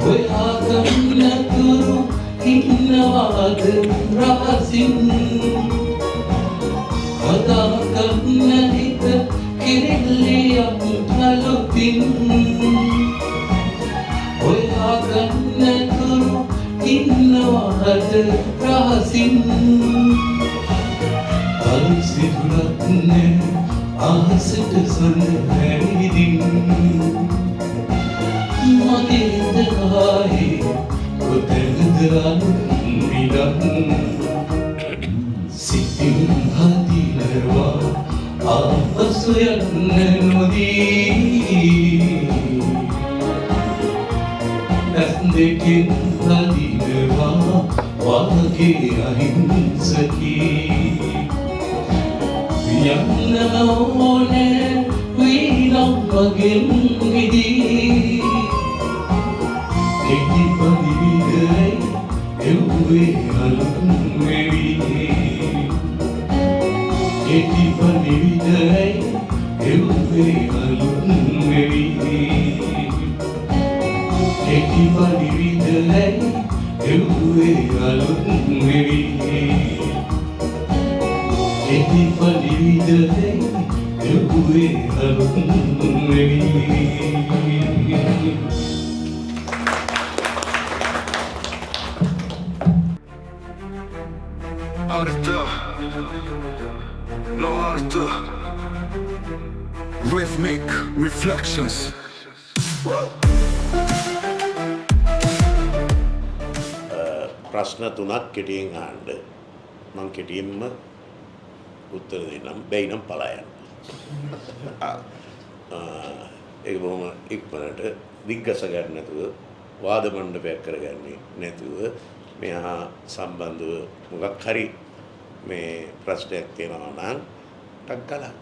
හොයාගන්නතුරු ඉන්නවාද රහසින් හදාගන්න හිත කිරිල්ලියක් අලුතින් හොයාගන්නතුරු ඉන්නවාද රහසින් අලුසිරුලක් නෑ ආසට සොඳහැරිදින් මගේදහාහි කොතැනද අනුමිලක් සිතින් හදිලවා ආපසු යන්න නොදී ඇස් දෙකින් හදිලවා වාගේ අහිංසකී යන්න ඕනේ වීනම් මගෙන් විදී කෙටි පදිවිදයි එව්වේ අලුත් වෙවි කෙටි පදිවිදයි එව්වේ අලුත් වෙවි කෙටි පදිවිදයි එව්වේ අලුත් වෙවි කෙටි පදිවිදයි එව්වේ අලුත් වෙවි. Arta, no Arta. Rhythmic reflections. ප්‍රශ්න 3ක් කෙටියෙන් අහන්න. මම කෙටියෙන්ම උත්තර දෙන්නම්. බැයි නම් පලා යන්න. ඒක බොහොම ඉක්මනට දිග්ගස ගන්න නැතුව වාද මණ්ඩපයක් කරගන්නේ නැතුව මෙහා සම්බන්ධව මොකක් හරි මේ ප්‍රශ්නයක් තියෙනවා නම් ටක් ගාලා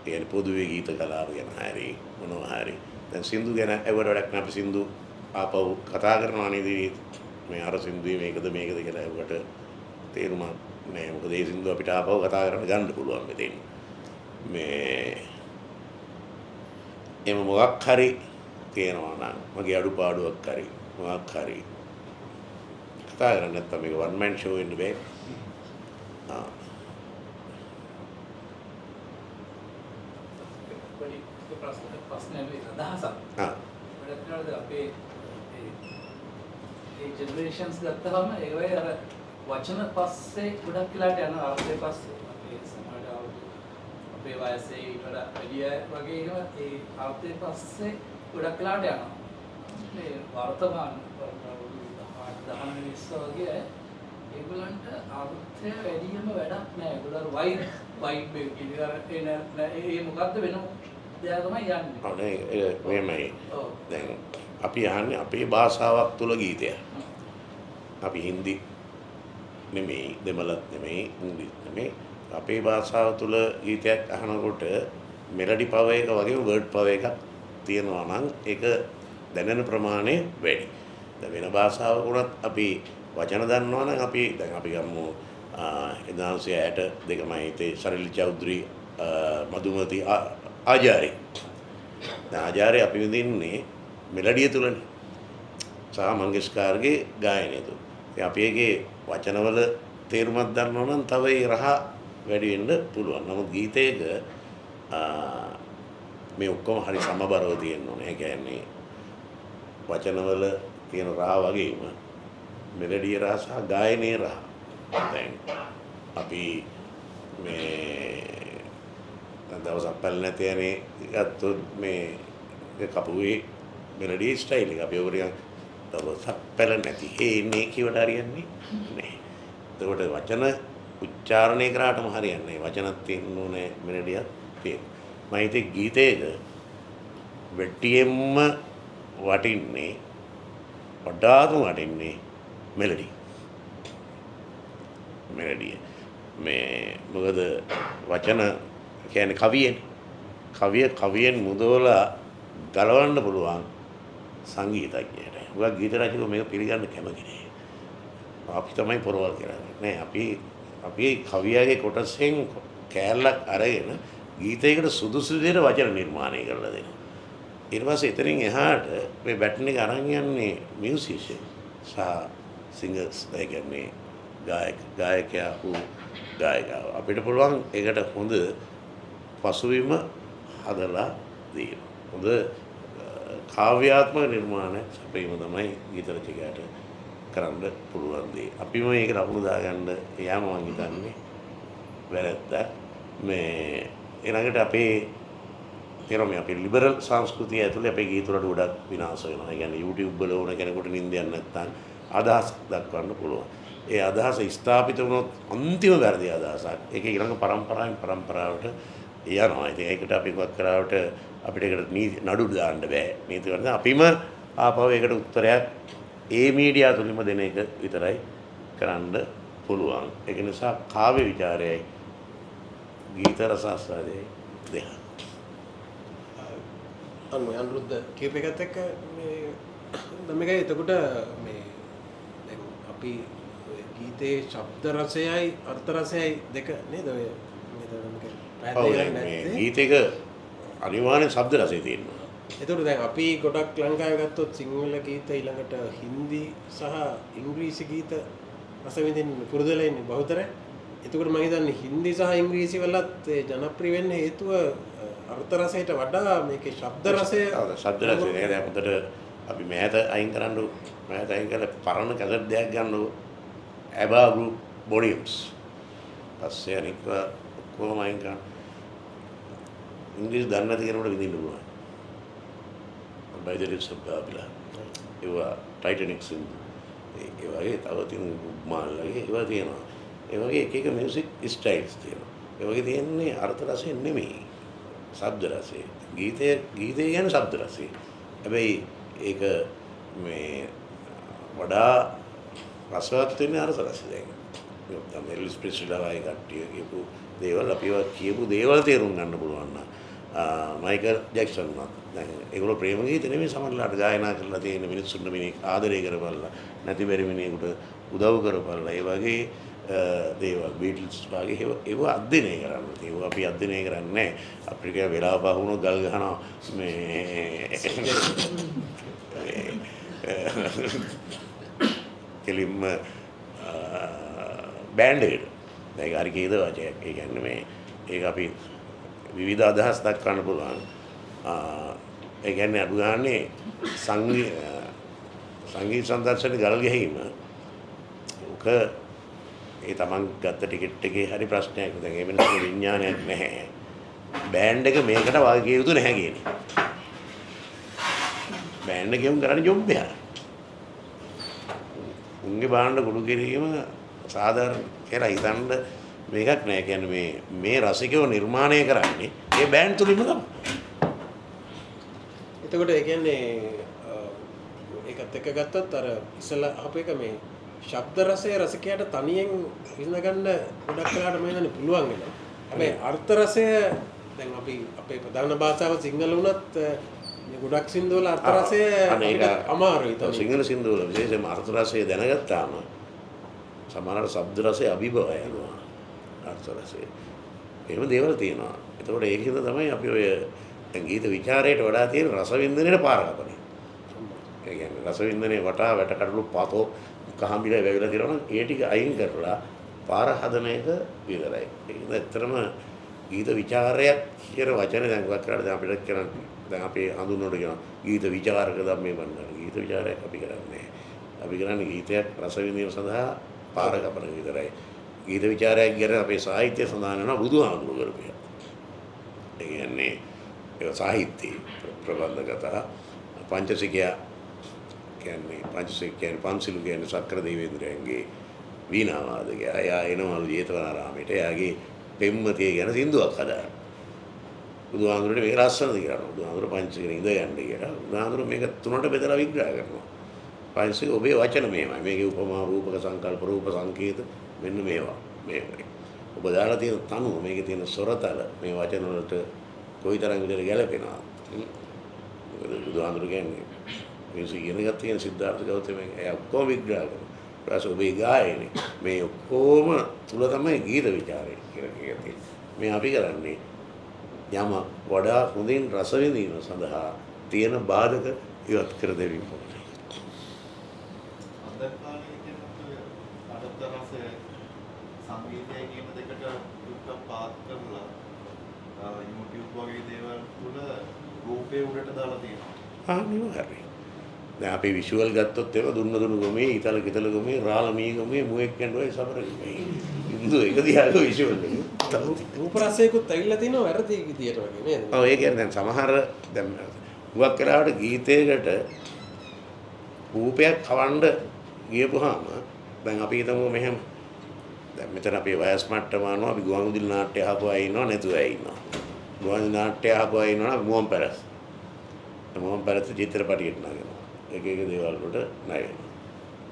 ඒ පොදුවේ ගීත කලාව ගැන හරි මොනවා හරි දැන් සින්දු ගැන එවර වැඩක් නැහැ. අපි සින්දු ආපහු කතා කරනවා නේද මේ අර සින්දුවේ මේකද කියලා ඒකට තේරුම නෑ. මොකද ඒ සින්දුව අපිට ආපහු කතා කරන්න ගන්න පුළුවන් මෙතෙන් මේ එම මොකක් හරි තියෙනවා නම් මගේ අඩුපාඩුවක් හරි මොකක් හරි කතා කරන්න නැත්නම් මේක වන් මෑන් ෂෝ වෙන්න බෑ. අපේ ජෙනරේෂන්ස් ගත්තහම ඒවයි අර වචන පස්සේ ගොඩක් වෙලාට යනවා අර්ථය පස්සේ අපේ සමාජයට අපේ වයසේ ඊට වඩා වැඩි අය වගේ ඒවා ඒ අර්ථය පස්සේ ගොඩක් වෙලාට යනවා මේ වර්තමාන 19 වගේ ඒගොල්ලන්ට අර්ථය වැඩිම වැඩක් නෑ. ඒගොල්ලෝ වයිඩ් පිළිගන්න ඒ මොකද්ද වෙන දෙයක් තමයි යන්නේ. අනේ මේමයි. දැන් අපි අහන්නේ අපේ භාෂාවක් තුල ගීතයක්. අපි හින්දි නෙමෙයි, දෙමළත් නෙමෙයි, ඉංග්‍රීසි නෙමෙයි. අපේ භාෂාව තුල ගීතයක් අහනකොට මෙලඩි පව එක වගේ වර්ඩ් පව එකක් තියෙනවා නම් ඒක දැනෙන ප්‍රමාණය වැඩි. දැන් වෙන භාෂාවක උනත් අපි වචන දන්නවා නම් අපි දැන් අපි ගමු 1962 මම හිතේ සරිල් චෞධරි මදුමති ආජාරි. දැන් ආජාරි අපි විඳින්නේ මෙලඩිය තුලනේ. සහ මංගেশකාර්ගේ ගායනය තුල. ඉතින් අපි ඒකේ වචනවල තේරුමක් දන්නවා නම් තව ඒ රහ වැඩි වෙන්න පුළුවන්. නමුත් ගීතයක මේ ඔක්කොම හරි සමබරව තියෙන්න ඕනේ. ඒ කියන්නේ වචනවල තියෙන රහ වගේම මෙලඩිය රහ සහ ගායනයේ රහ. දැන් අපි මේ දවසක් පැල නැති යන්නේ ගත්තොත් මේ කපුවේ මෙලඩි ස්ටයිල් එක අපි ඔරියන් දවසක් පැල නැති හේන්නේ කිවට හරියන්නේ නැහැ. ඒකට වචන උච්චාරණය කරාටම හරියන්නේ නැහැ. වචනත් තියෙන්න ඕනේ මෙලඩියක් තියෙන්න. මම හිතේ ගීතයක වෙටියෙන්ම වටින්නේ වඩාත්ම වටින්නේ මෙලඩි. මෙලඩිය මේ මොකද වචන කියන්නේ කවියෙන් මුදවලා ගලවන්න පුළුවන් සංගීතඥයට. උගා ගීත රචකව මේක පිළිගන්න කැමති නෑ. අපි තමයි පොරවල් කරන්නේ. නෑ අපි කවියාගේ කොටසෙන් කෑල්ලක් අරගෙන ගීතයකට සුදුසු විදිහට වචන නිර්මාණය කරලා දෙනවා. ඊට පස්සේ එතනින් එහාට මේ බැටන් එක අරන් යන්නේ මියුසිෂියන් සහ සිංගර්ස් ඒ කියන්නේ ගායකයා වූ ගායිකාව. අපිට පුළුවන් ඒකට හොඳ පසුබිම හදලා දෙන්න. හොඳ කාව්‍යාත්මක නිර්මාණ අපේම තමයි ගීත රචකයාට කරන්න පුළුවන් දේ. අපිම මේක ලකුණු දාගන්න යාම මං හිතන්නේ වැරද්දක්. මේ ඊළඟට අපේ තේරෙන්නේ මේ අපේ ලිබරල් සංස්කෘතිය ඇතුලේ අපේ ගීත වලට ගොඩක් විනාශ වෙනවා. ඒ කියන්නේ YouTube වල ඕන කෙනෙකුට නිින්දයක් නැත්නම් අදහස් දක්වන්න පුළුවන්. ඒ අදහස ස්ථාපිත වුණොත් අන්තිම වැරදි අදහසක්. ඒක ඊළඟ පරම්පරාවෙන් පරම්පරාවට යනවා. ඉතින් ඒකට අපි වක් කරාවට අපිට ඒකට නඩු දාන්න බෑ. නීති වලදී අපිම ආපහු ඒකට උත්තරයක් ඒ මීඩියා තුලින්ම දෙන එක විතරයි කරන්න පුළුවන්. ඒක නිසා කාව්‍ය විචාරයයි ගීත රසාස්වාදයයි දෙක. අනුරුද්ධ කීප එකත් එක්ක මේ දැන් මේකයි එතකොට මේ දැන් අපි ගීතේ ශබ්ද රසයයි අර්ථ රසයයි දෙක නේද ඔය ගීතයක අනිවාර්යෙන් ශබ්ද රසය තියෙනවා. එතකොට දැන් අපි ගොඩක් ලංකාවේ ගත්තොත් සිංහල ගීත ඊළඟට හින්දි සහ ඉංග්‍රීසි ගීත රස විඳින්න පුරුදුලා ඉන්නේ බහුතරයි. එතකොට මම හිතන්නේ හින්දි සහ ඉංග්‍රීසි වලත් ජනප්‍රිය වෙන්න හේතුව අර්ථ රසයට වඩා මේකේ ශබ්ද රසය ශබ්ද රසය නේද? අපිට අපි මෑත අයින් කරලා පරණ කැසට් දෙයක් ගන්නකො ඇබා ගෲප් බොඩියම්ස්. පස්සේ අනික කොහොම අයින් කරන්න ඉංග්‍රීසි දන්නේ නැති කෙනෙකුට විඳින්න පුළුවන්. by the lips of Babylon. ඒවා ටයිටැනික් සින්දු. ඒ වගේ තව තියෙන මාල්ලගේ ඒවා තියෙනවා. ඒ වගේ එක එක මියුසික් ස්ටයිල්ස් තියෙනවා. ඒ වගේ තියෙන්නේ අර්ථ රසය නෙමෙයි. ශබ්ද රසය. ගීතය කියන්නේ ශබ්ද රසය. හැබැයි ඒක මේ වඩා රසවත් වෙන්නේ අර්ථ රසය දැන්. තමයි එල්විස් ප්‍රෙස්ලිලා වගේ කට්ටිය කියපු දේවල් අපිව කියපු දේවල් තේරුම් ගන්න පුළුවන් නම් මයිකල් ජැක්සන් වත් දැන් ඒගොල්ලෝ ප්‍රේම ගීත නෙමෙයි සමහරවිට ගායනා කරලා තියෙන මිනිස්සුන්ට මිනිහ ආදරය කරපල්ලා නැති බැරි මිනිහෙකුට උදව් කරපල්ලා ඒ වගේ දේවල් බීටල්ස් වගේ ඒව අධ්‍යයනය කරන්න තියෙනවා. අපි අධ්‍යයනය කරන්නේ නැහැ. අපිට වෙලාව පහ වුණොත් ගල් ගහනවා මේ කෙලින්ම බෑන්ඩ් එකට. දැන් හරි කීයද වාචයක්. ඒ කියන්නේ මේ ඒක අපි විවිධ අදහස් දක්වන්න පුළුවන්. ඒ කියන්නේ අඩු ගානේ සංගීත සම්දර්ශන ගල් ගැහිම ඔක ඒ තමන් ගත්ත ටිකට් එකේ හරි ප්‍රශ්නයක්. දැන් ඒ වෙනසක විඥානයක් නැහැ. බෑන්ඩ් එක මේකට වාගිය යුතු නැහැ කියන්නේ. බෑන්ඩ් එකෙන් කරන්නේ ජොබ් එක. උන්ගේ බාණ්ඩ කුඩු කිරීම සාධාරණ කියලා හිතන්න මේකක් නෑ. කියන්නේ මේ රසිකව නිර්මාණය කරන්නේ ඒ බෑන්ඩ් තුලින්ම තමයි. එතකොට ඒ කියන්නේ ඒකත් එක්ක ගත්තොත් අර ඉස්සලා අප එක මේ ශබ්ද රසය රසිකයාට තනියෙන් විඳ ගන්න ගොඩක් වෙලාවට මම හිතන්නේ පුළුවන් වෙනවා. හැබැයි අර්ථ රසය දැන් අපි අපේ ප්‍රධාන භාෂාව සිංහල වුණත් මේ ගොඩක් සින්දු වල අර්ථ රසය අමාරුයි. සිංහල සින්දු වල විශේෂයෙන්ම අර්ථ රසය දැනගත්තාම සමහරවිට ශබ්ද රසය අභිභව යනවා. අර්ථ රසය. එහෙම දේවල් තියෙනවා. ඒතකොට ඒකෙන්ද තමයි අපි ඔය ගීත විචාරයට වඩා තියෙන රස වින්දනයේ පාර කපන්නේ. ඒ කියන්නේ රස වින්දනයේ වටා වැට කඩළු පාතෝ කහඹිලා වැවිලා තියෙනවා නම් ඒ ටික අයින් කරලා පාර හදන එක විතරයි. ඒක ඇත්තටම ගීත විචාරයක් කියන වචනේ දැන් වත් කරලා දැන් අපිට කරන්නේ. දැන් අපේ හඳුන්වනකොට කියනවා ගීත විචාරක ධම්මේ වන්දන. ගීත විචාරයක් අපි කරන්නේ. අපි කරන්නේ ගීතයක් රස විඳීම සඳහා පාර කපන විතරයි. ගීත විචාරයක් කියන අපේ සාහිත්‍ය සඳහන් වෙනවා බුදුහාමුදුරු කරපිය. ඒ කියන්නේ ඒ සාහිත්‍ය ප්‍රබන්ධ කතා පංචසිකය කියන්නේ පන්සිලු කියන්නේ සක්‍ර දේවේන්ද්‍රයන්ගේ වීණා වාදකයා. එයා එනවලු ජේතවනාරාමයට. එයාගේ පෙම්වතිය ගැන සින්දුවක් හදාගන්න. බුදුහාමුදුරට මේක ලස්සනද කියලා. බුදුහාමුදුර පංචසිකේ ඉඳ යන්න කියලා. බුදුහාමුදුර මේක තුනට බෙදලා විග්‍රහ කරනවා. පංචසික ඔබේ වචන මේවයි. මේකේ උපමා රූපක සංකල්ප රූප සංකේත මෙන්න මේවා. මේවයි. ඔබ දාලා තියෙන තනුව මේකේ තියෙන සොරතල මේ වචන වලට කොයිතරම් විදිහට ගැලපෙනවද? බුදුහාමුදුර කියන්නේ මියුසික් ඉගෙන ගන්න තියෙන සිද්ධාර්ථ ගෞතමයන් ඒ ඔක්කොම විග්‍රහ කරනවා. ඊට පස්සේ ඔබේ ගායනේ මේ ඔක්කොම තුල තමයි ගීත විචාරය කියලා කියන්නේ. මේ අපි කරන්නේ යම වඩා හොඳින් රස විඳීම සඳහා තියෙන බාධක ඉවත් කර දෙවීම පමණයි. අද කාලේ කියනකොට අඩත රසය සංගීතය කියන දෙකට දුක්ඛ පාත් කරලා YouTube වගේ දේවල් තුල රූපේ උඩට දාලා තියෙනවා. නිවහරි. දැන් අපි විෂුවල් ගත්තොත් ඒක දුන්න ගොමේ ඊතල කිතල ගොමේ රාළමී ගොමේ මුවෙක් කැඬුවයි සමර ගොමේ. ඉන්දු එක දිහාක විෂුවල් එක. රූප රසයකුත් ඇවිල්ලා තිනවා වැරදි විදියට වගේ නේද? ඔව් ඒ කියන්නේ දැන් සමහර දැන් හුඟක් වෙලාවට ගීතයකට රූපයක් කවන්න ගියපුවාම දැන් අපි හිතමු මෙහෙම දැන් මෙතන අපේ වයස් මට්ටම අනුව අපි ගුවන්විදුලි නාට්‍ය අහපු අය ඉන්නවා නැතුව අය ඉන්නවා. ගුවන්විදුලි නාට්‍ය අහපු අය ඉන්නවා මුවන් පැලස්. මුවන් පැලස් චිත්‍රපටියට නගනවා. එක එක දේවල් වලට නගනවා.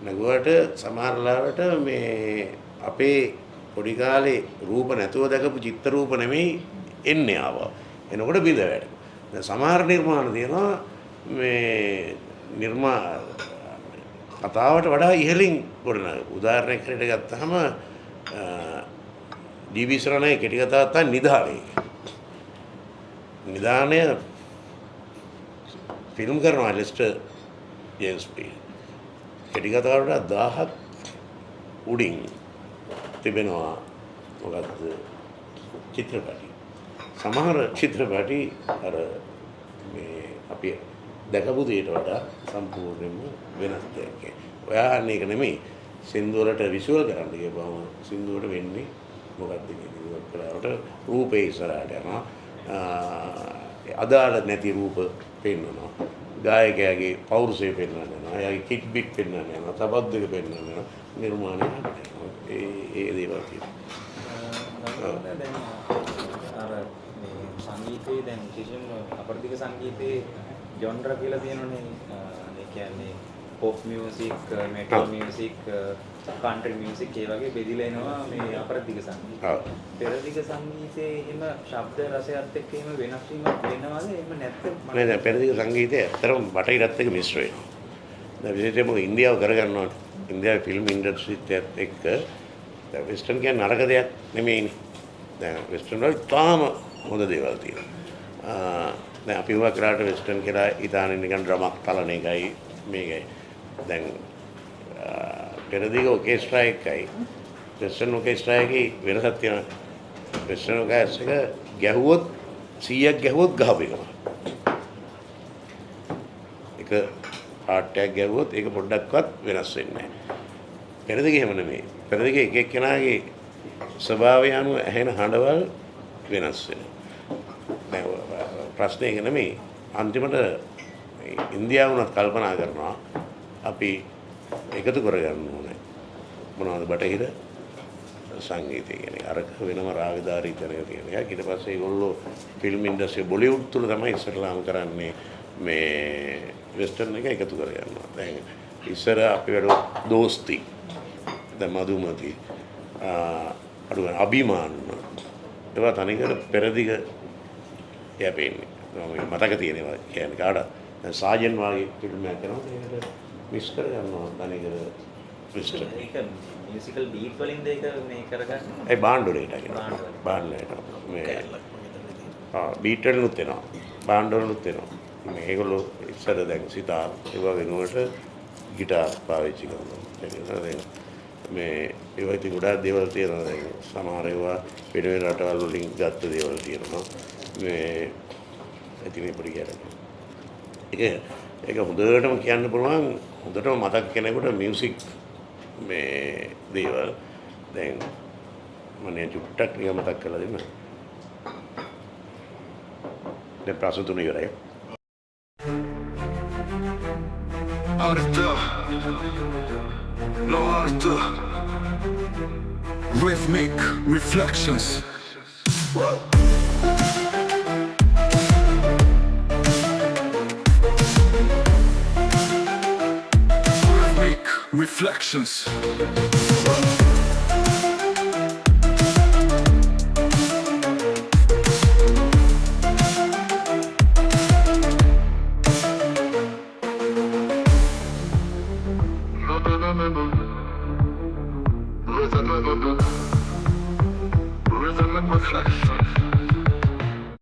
නගුවට සමහර ලාවට මේ අපේ පොඩි කාලේ රූප නැතුව දැකපු චිත්‍ර රූප නෙමෙයි එන්නේ ආවා. එනකොට බිඳ වැටෙනවා. දැන් සමහර නිර්මාණ තියෙනවා මේ කතාවට වඩා ඉහළින් ගොඩනගන. උදාහරණයක් හැටියට ගත්තාම ඩී.බී. සරණයි කෙටි කතාවක් තමයි නිදානේ. නිදානය ෆිල්ම් කරනවා ලෙස්ටර් ජේම්ස් පී. කෙටි කතාවට වඩා 1000ක් උඩින් තිබෙනවා මොකද්ද චිත්‍රපටි. සමහර චිත්‍රපටි අර මේ අපි දැකපු දෙයට වඩා සම්පූර්ණයෙන්ම වෙනස් දෙයක්. ඔයා අන්නේ එක නෙමෙයි සින්දුවලට විෂුවල් කරන්න ගියපුවම සින්දුවට වෙන්නේ මොකක්ද කියන්නේ කරාට රූපේ ඉස්සරහට යනවා. අදාළ නැති රූප පෙන්වනවා. ගායකයාගේ පෞරුෂය පෙන්වනවා. එයාගේ කික් බික් පෙන්වනවා. තබත් දෙක පෙන්වනවා. නිර්මාණය ඒ දේවල් තියෙනවා. දැන් අර මේ සංගීතයේ දැන් විශේෂයෙන්ම අපරදිග සංගීතයේ ජොන්ර කියලා තියෙනනේ. ඒ කියන්නේ pop music, metal music, country music ඒ වගේ බෙදිලා එනවා මේ අපරදිග සංගීතය. පෙරදිග සංගීතයේ එහෙම ශබ්ද රසයත් එක්ක එහෙම වෙනස් වීමක් වෙනවද? එහෙම නැත්නම් නෑ දැන් පෙරදිග සංගීතය ඇත්තටම බටහිරත් එක්ක මිශ්‍ර වෙනවා. දැන් විශේෂයෙන්ම ඉන්දියාව කරගන්නවා. ඉන්දියාවේ ෆිල්ම් ඉන්ඩස්ට්‍රීත් එක්ක දැන් වෙස්ටර්න් කියන්නේ නරක දෙයක් නෙමෙයිනේ. දැන් වෙස්ටර්න් වල තාම හොඳ දේවල් තියෙනවා. දැන් අපි වුණා කරාට වෙස්ටර්න් කියලා ඉතාලි නිකන් ඩ්‍රමක් තලන එකයි මේකයි. දැන් පෙරදිග ඔකෙස්ට්‍රා එකයි වෙස්ටර්න් ඔකෙස්ට්‍රා එකේ වෙනසක් තියෙනවා. වෙස්ටර්න් ඔකෙස්ට්‍රා එක ගැහුවොත් 100ක් ගැහුවොත් ගහපු එකම. එක පාට් එකක් ගැහුවොත් ඒක පොඩ්ඩක්වත් වෙනස් වෙන්නේ නැහැ. පෙරදිග එහෙම නෙමෙයි. පෙරදිග එක එක්කෙනාගේ ස්වභාවය අනුව ඇහෙන හඬවල් වෙනස් වෙනවා. ප්‍රශ්නේ ඒක නෙමෙයි. අන්තිමට ඉන්දියාව උනත් කල්පනා කරනවා අපි එකතු කරගන්න ඕනේ. මොනවද බටහිර සංගීතය කියන්නේ අරක වෙනම රාගධාරී තැනක තියෙන එකක්. ඊට පස්සේ ඒගොල්ලෝ ෆිල්ම් ඉන්ඩස්ට්‍රි බොලිවුඩ් තුල තමයි ඉස්සරලාම කරන්නේ මේ වෙස්ටර්න් එක එකතු කරගන්නවා. දැන් ඉස්සර අපි වැඩ දෝස්ති දැන් මధుමති අඩුව අභිමාන ඒවා තනිකර පෙරදිග යැපෙන්නේ. මම මතක තියෙනවා කියන්නේ කාටද දැන් සාජන් වාගේ ෆිල්ම් එකක් කරනවා ඒකට මිස් කරගන්නවා තනිකර මිස්ටර් ඒක මියුසිකල් බීට් වලින් දෙක මේ කරගන්න. ඒ බාන්ඩෝලේට කියනවා. බාන්ඩෝලේට මේ බීට් වලිනුත් එනවා. බාන්ඩෝලනුත් එනවා. මේගොල්ලෝ ඉස්සර දැන් සිතාර් ඒවා වෙනුවට ගිටාර් පාවිච්චි කරනවා. මේ ඒවා ඉතින් ගොඩාක් දේවල් තියෙනවා දැන් සමහර ඒවා වෙන වෙන රටවල් වලින් ගත්ත දේවල් තියෙනවා. මේ ඉතින් මේ පොඩි ගැටලුව. ඒක හොඳටම කියන්න පුළුවන් හොඳටම මතක් කෙනෙකුට මියුසික් මේ දේවල් දැන් මම චුට්ටක් නිකන් මතක් කරලා දෙන්න. දැන් ප්‍රශ්න තුන ඉවරයි. Arte, no arte. Rhythmic reflections. Rhythmic reflections. Rhythm reflections.